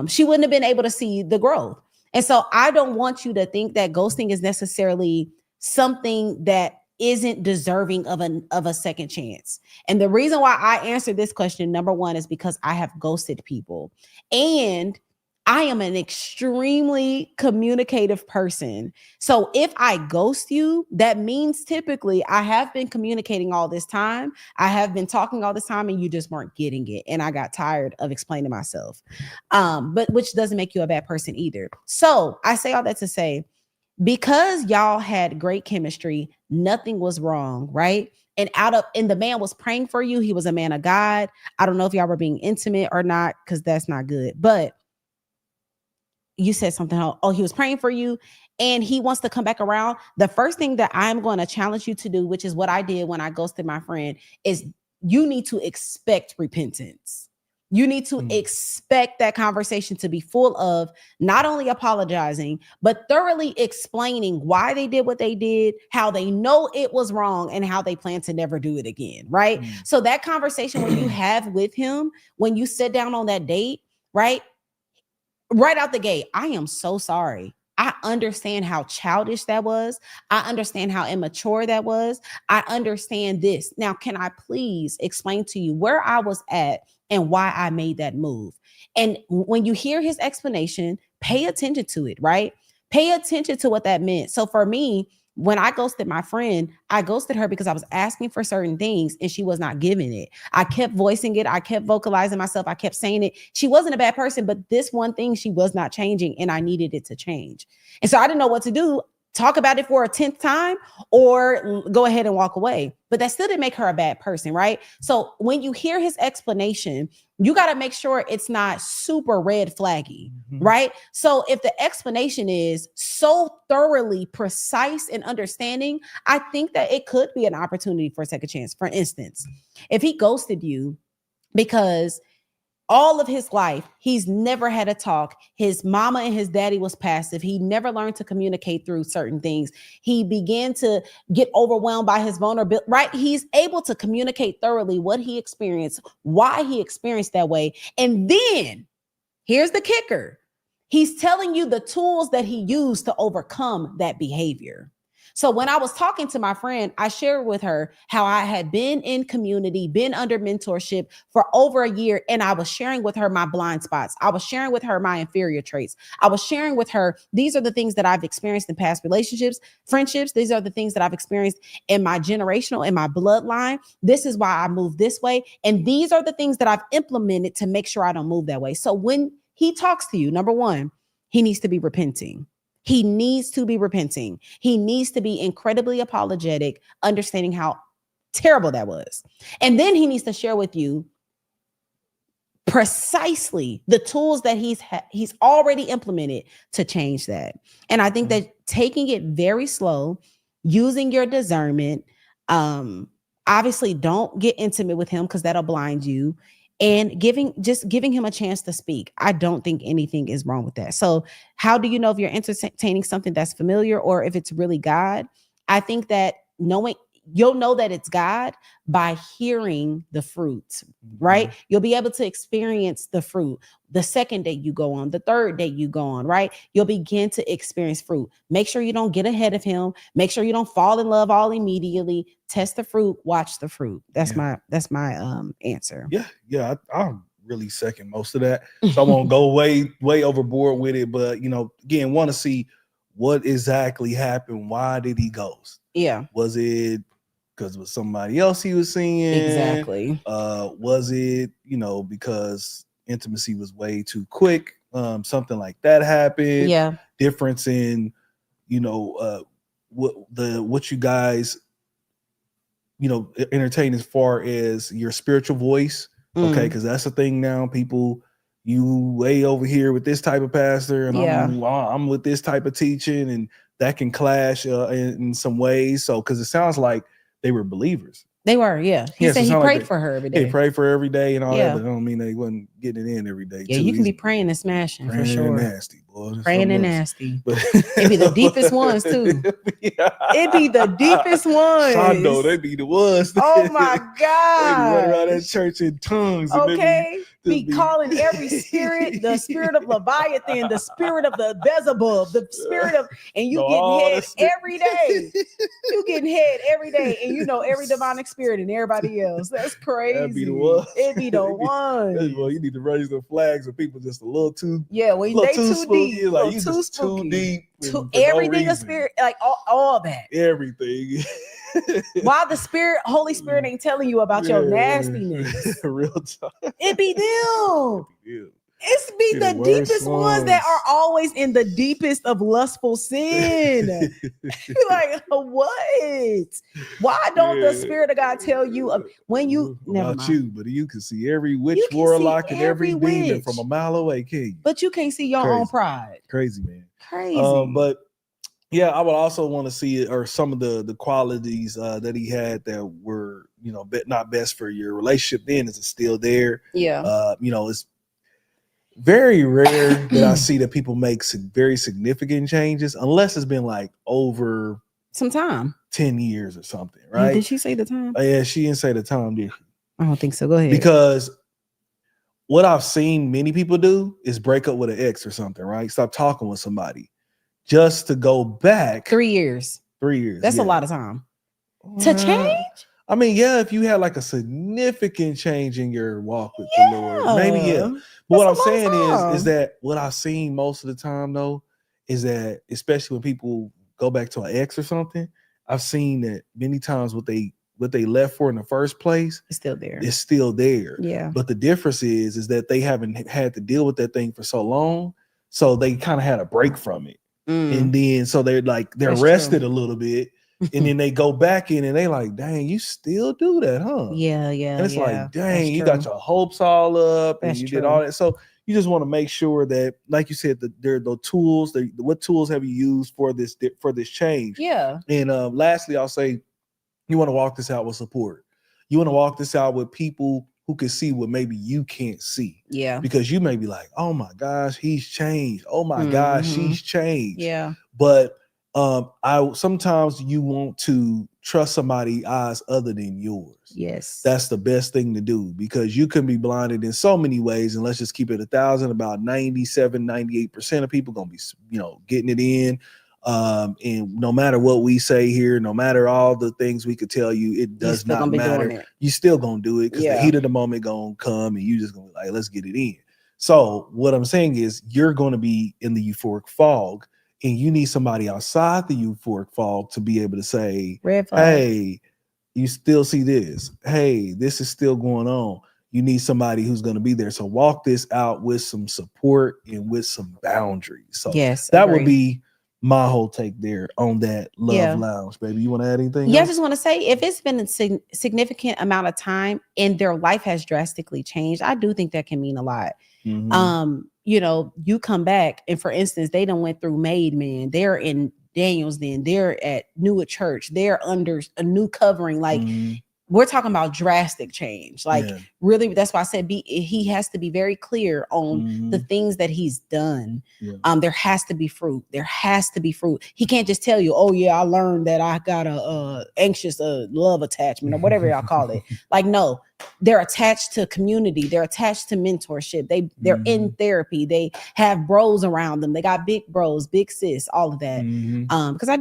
she wouldn't have been able to see the growth. And so I don't want you to think that ghosting is necessarily something that isn't deserving of a second chance. And the reason why I answered this question, number one, is because I have ghosted people. And I am an extremely communicative person. So if I ghost you, that means typically I have been communicating all this time. I have been talking all this time and you just weren't getting it. And I got tired of explaining myself. But which doesn't make you a bad person either. So I say all that to say, because y'all had great chemistry, nothing was wrong, right? And the man was praying for you. He was a man of God. I don't know if y'all were being intimate or not, because that's not good. But you said something, he was praying for you and he wants to come back around. The first thing that I'm going to challenge you to do, which is what I did when I ghosted my friend, is you need to expect repentance. You need to expect that conversation to be full of not only apologizing, but thoroughly explaining why they did what they did, how they know it was wrong, and how they plan to never do it again, right? So that conversation when you have with him, when you sit down on that date, right out the gate, I am so sorry. I understand how childish that was. I understand how immature that was. I understand this. Now, can I please explain to you where I was at and why I made that move? And when you hear his explanation, pay attention to it, right? Pay attention to what that meant. So for me, when I ghosted my friend, I ghosted her because I was asking for certain things and she was not giving it. I kept voicing it. I kept vocalizing myself. I kept saying it. She wasn't a bad person, but this one thing she was not changing and I needed it to change. And so I didn't know what to do. Talk about it for a 10th time or go ahead and walk away. But that still didn't make her a bad person, right? So when you hear his explanation, you got to make sure it's not super red flaggy, right? So if the explanation is so thoroughly precise and understanding, I think that it could be an opportunity for a second chance. For instance, if he ghosted you because all of his life, he's never had a talk. His mama and his daddy was passive. He never learned to communicate through certain things. He began to get overwhelmed by his vulnerability, right? He's able to communicate thoroughly what he experienced, why he experienced that way. And then here's the kicker. He's telling you the tools that he used to overcome that behavior. So when I was talking to my friend, I shared with her how I had been in community, been under mentorship for over a year. And I was sharing with her my blind spots. I was sharing with her my inferior traits. I was sharing with her, these are the things that I've experienced in past relationships, friendships. These are the things that I've experienced in my generational, in my bloodline. This is why I move this way. And these are the things that I've implemented to make sure I don't move that way. So when he talks to you, number one, he needs to be repenting. He needs to be repenting. He needs to be incredibly apologetic, understanding how terrible that was. And then he needs to share with you precisely the tools that he's already implemented to change that. And I think that taking it very slow, using your discernment, obviously don't get intimate with him because that'll blind you, and giving him a chance to speak. I don't think anything is wrong with that. So how do you know if you're entertaining something that's familiar or if it's really God? I think that you'll know that it's God by hearing the fruits, right? You'll be able to experience the fruit. The second day you go on, the third day you go on, right? You'll begin to experience fruit. Make sure you don't get ahead of him. Make sure you don't fall in love all immediately. Test the fruit, watch the fruit. That's my answer. Yeah. I'll really second most of that. So I won't go way overboard with it, but again, want to see what exactly happened. Why did he ghost? Yeah. Was it because it was somebody else he was seeing? Exactly. Was it, because intimacy was way too quick? Something like that happened. Yeah. Difference in, what you guys, entertain as far as your spiritual voice. Okay. Because that's the thing now. People, you way over here with this type of pastor, and I'm with this type of teaching, and that can clash in some ways. So, because it sounds like they were believers. They were, yeah. He said he prayed for her every day. He prayed for her every day and all that, but I don't mean they wasn't getting it in every day. Yeah, you can be praying and smashing for sure. And nasty, boy. Praying and nasty. It'd be the deepest ones too. It'd be the deepest ones. I know they be the ones. Oh my God. They run around that church in tongues. Okay. Be calling every spirit, the spirit of Leviathan, the spirit of the Beelzebub, the spirit of, and you getting head every day. You getting head every day, and every demonic spirit and everybody else. That's crazy. That'd be the one. It'd be the one. Well, you need to raise the flags of people just a little too. Yeah, well, they too deep. Like you just too deep. Everything a spirit, like all that. Everything. Why the Holy Spirit ain't telling you about your nastiness? Real time. It be them. It's be the deepest ones that are always in the deepest of lustful sin. Like, what? Why don't the Spirit of God tell you when you never mind. You, but you can see every witch, warlock, and every demon from a mile away, can you? But you can't see your own pride. Crazy, man. Crazy. But yeah, I would also want to see it, or some of the qualities that he had that were, not best for your relationship. Then is it still there? Yeah. It's very rare that I see that people make very significant changes, unless it's been like over some time, 10 years or something, right? Did she say the time? Yeah, she didn't say the time, did she? I don't think so. Go ahead. Because what I've seen many people do is break up with an ex or something, right? Stop talking with somebody just to go back 3 years. 3 years. That's a lot of time to change. I mean, yeah, if you had like a significant change in your walk with the Lord, maybe, yeah. But what I'm saying is that what I've seen most of the time, though, is that especially when people go back to an ex or something, I've seen that many times what they left for in the first place is still there. It's still there. Yeah. But the difference is that they haven't had to deal with that thing for so long, so they kind of had a break from it, and then so they're rested a little bit. And then they go back in and they like, dang, you still do that, huh? Yeah. And it's like, dang, you got your hopes all up and you did all that. So you just want to make sure that, like you said, there are the tools. What tools have you used for this change? Yeah. And lastly, I'll say, you want to walk this out with support. You want to walk this out with people who can see what maybe you can't see. Yeah. Because you may be like, oh my gosh, he's changed. Oh my gosh, she's changed. Yeah. But sometimes you want to trust somebody's eyes other than yours. Yes. That's the best thing to do, because you can be blinded in so many ways. And let's just keep it 1,000, about 97-98% of people gonna be, getting it in. And no matter what we say here, no matter all the things we could tell you, it does not matter. You still gonna do it, because the heat of the moment gonna come and you just gonna be like, let's get it in. So what I'm saying is, you're gonna be in the euphoric fog, and you need somebody outside the euphoric fog to be able to say, hey, you still see this. Hey, this is still going on. You need somebody who's going to be there. So walk this out with some support and with some boundaries. So that would be my whole take there on that love lounge, baby. You want to add anything? Yeah, else? I just want to say, if it's been a significant amount of time and their life has drastically changed, I do think that can mean a lot. You know, you come back and, for instance, they done went through Made Man. They're in Daniels, then they're at Newark Church. They're under a new covering. Like, we're talking about drastic change. Like, really, that's why I said he has to be very clear on the things that he's done. There has to be fruit. There has to be fruit. He can't just tell you, oh yeah, I learned that I got a anxious love attachment or whatever y'all call it. Like, no, they're attached to community. They're attached to mentorship. They're in therapy. They have bros around them. They got big bros, big sis, all of that. Because I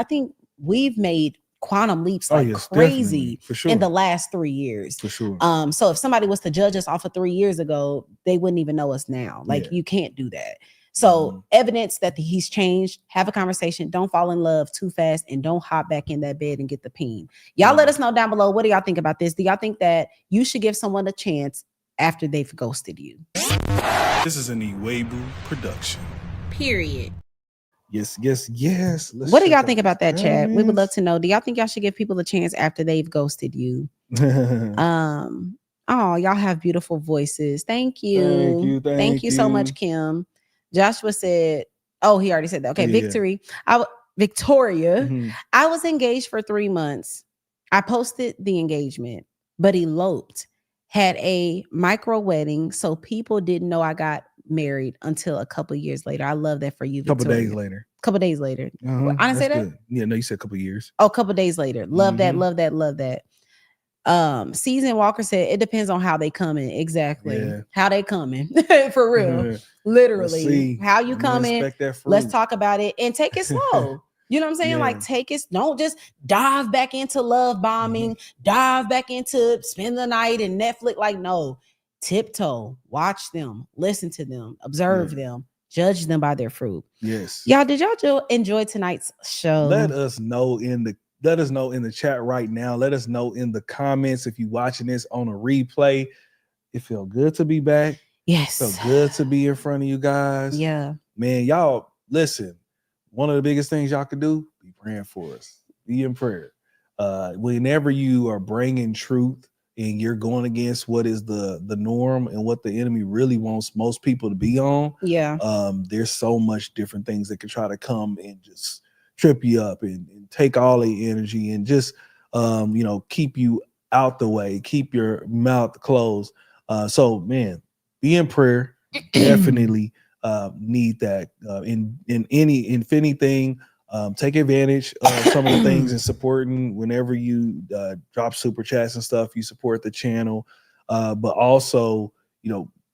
think we've made quantum leaps like crazy for sure. in the last 3 years. For sure. So if somebody was to judge us off of 3 years ago, they wouldn't even know us now. Like, you can't do that. So evidence that he's changed, have a conversation, don't fall in love too fast, and don't hop back in that bed and get the peen. Y'all let us know down below. What do y'all think about this? Do y'all think that you should give someone a chance after they've ghosted you? This is an Iwegbu production. Period. Yes. What do y'all think about that, Chad? We would love to know. Do y'all think y'all should give people a chance after they've ghosted you? Oh, y'all have beautiful voices. Thank you. Thank you so much, Kim. Joshua said, oh, he already said that. Okay, Victoria. I was engaged for 3 months. I posted the engagement, but eloped. Had a micro wedding, so people didn't know I got married until a couple years later. I love that for you, Victoria. Couple days later. I didn't say that? Good. Yeah, no, you said a couple years. Oh, a couple days later. Love that. Season Walker said it depends on how they coming. Exactly. How they coming. For real. Literally. How you coming. Let's talk about it and take it slow. You know what I'm saying? Like, take it. Don't just dive back into love bombing, dive back into spend the night and Netflix. Like, no, tiptoe, watch them, listen to them, observe them, judge them by their fruit. Yes. Y'all, did y'all enjoy tonight's show? Let us know in the chat right now. Let us know in the comments if you're watching this on a replay. It felt good to be back. Yes. It felt good to be in front of you guys. Yeah. Man, y'all, listen. One of the biggest things y'all can do, be praying for us. Be in prayer. Whenever you are bringing truth and you're going against what is the norm and what the enemy really wants most people to be on, there's so much different things that can try to come and just trip you up and take all the energy and just keep you out the way, keep your mouth closed. So man, be in prayer. Definitely need that in anything. Take advantage of some of the things and supporting whenever you drop super chats and stuff. You support the channel, but also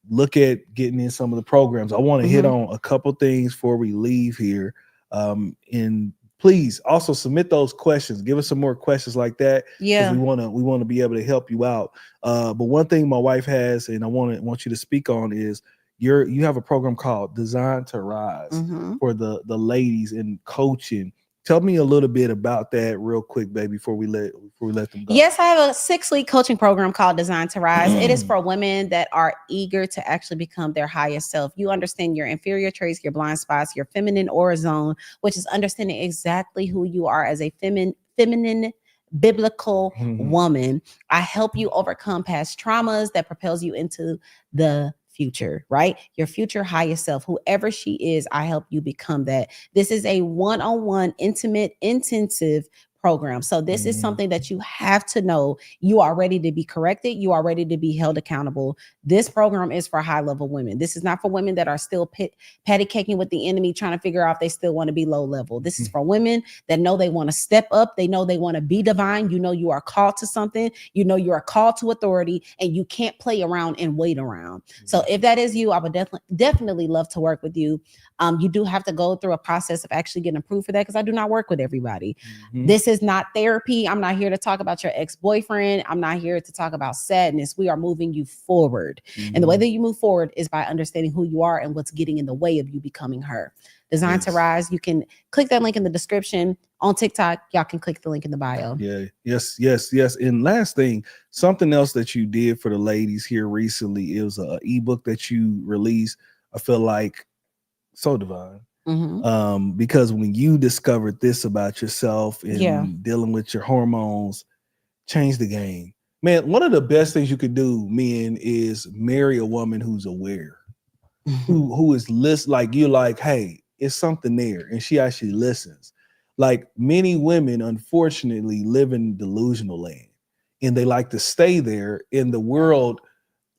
look at getting in some of the programs. I want to hit on a couple things before we leave here. And please also submit those questions. Give us some more questions like that. Yeah, we want to be able to help you out. But one thing my wife has, and I want you to speak on, is you have a program called Design to Rise for the ladies in coaching. Tell me a little bit about that real quick, baby, before we let them go. Yes, I have a 6-week coaching program called Design to Rise. It is for women that are eager to actually become their highest self. You understand your inferior traits, your blind spots, your feminine aura zone, which is understanding exactly who you are as a feminine biblical woman. I help you overcome past traumas that propels you into the future, right? Your future highest self, whoever she is, I help you become that. This is a one-on-one, intimate, intensive program. So this is something that you have to know. You are ready to be corrected. You are ready to be held accountable. This program is for high-level women. This is not for women that are still patty caking with the enemy, trying to figure out if they still want to be low level. This is for women that know they want to step up. They know they want to be divine. You know you are called to something. You know you are called to authority, and you can't play around and wait around. So if that is you, I would definitely love to work with you. You do have to go through a process of actually getting approved for that, because I do not work with everybody. This is not therapy. I'm not here to talk about your ex-boyfriend. I'm not here to talk about sadness. We are moving you forward. And the way that you move forward is by understanding who you are and what's getting in the way of you becoming her. Design to Rise. You can click that link in the description. On TikTok, y'all can click the link in the bio. Yeah. Yes. And last thing, something else that you did for the ladies here recently, it was an ebook that you released. I feel like so divine. Because when you discovered this about yourself and dealing with your hormones, change the game. Man, one of the best things you could do, men, is marry a woman who's aware, who is like you're like, hey, it's something there, and she actually listens. Like many women, unfortunately, live in delusional land, and they like to stay there. And the world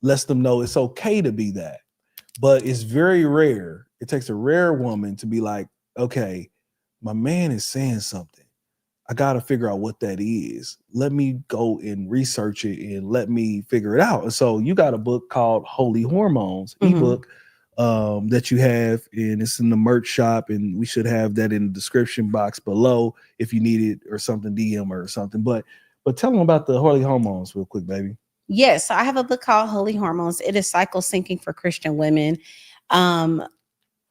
lets them know it's okay to be that, but it's very rare. It takes a rare woman to be like, okay, my man is saying something. I got to figure out what that is. Let me go and research it and let me figure it out. And so you got a book called Holy Hormones, ebook that you have, and it's in the merch shop, and we should have that in the description box below if you need it or something, DM or something. But tell them about the Holy Hormones real quick, baby. Yes, so I have a book called Holy Hormones. It is cycle syncing for Christian women.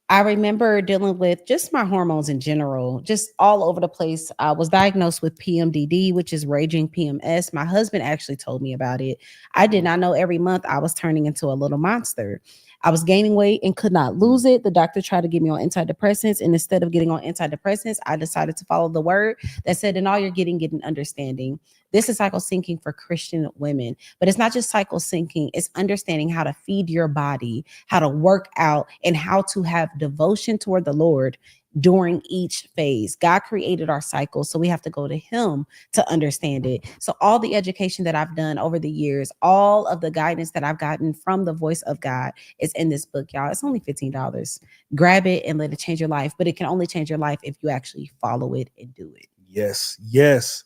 I remember dealing with just my hormones in general, just all over the place. I was diagnosed with PMDD, which is raging PMS. My husband actually told me about it. I did not know every month I was turning into a little monster. I was gaining weight and could not lose it. The doctor tried to get me on antidepressants, and instead of getting on antidepressants, I decided to follow the word that said, in all you're getting, get an understanding. This is cycle syncing for Christian women, but it's not just cycle syncing. It's understanding how to feed your body, how to work out, and how to have devotion toward the Lord during each phase. God created our cycle, so we have to go to him to understand it. So all the education that I've done over the years, all of the guidance that I've gotten from the voice of God is in this book, y'all. It's only $15. Grab it and let it change your life, but it can only change your life if you actually follow it and do it. Yes, yes.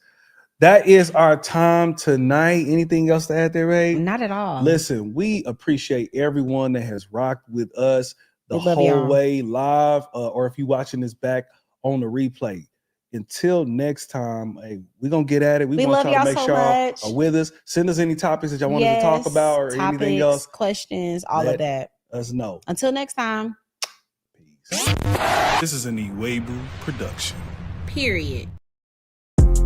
That is our time tonight. Anything else to add there, Ray? Not at all. Listen, we appreciate everyone that has rocked with us the whole way live, or if you're watching this back on the replay. Until next time, hey, we're going to get at it. We want y'all to make sure y'all are with us. Send us any topics that y'all want us to talk about or anything else. Questions, all of that. Let us know. Until next time. Peace. This is an Iwegbu production. Period.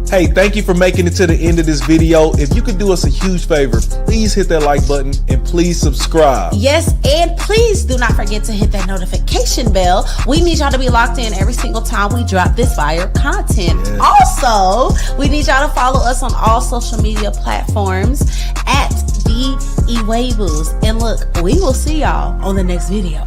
Hey, thank you for making it to the end of this video. If you could do us a huge favor, please hit that like button and please subscribe. Yes, and please do not forget to hit that notification bell. We need y'all to be locked in every single time we drop this fire content. Yes. Also, we need y'all to follow us on all social media platforms at the IWEGBU'S. And look, we will see y'all on the next video.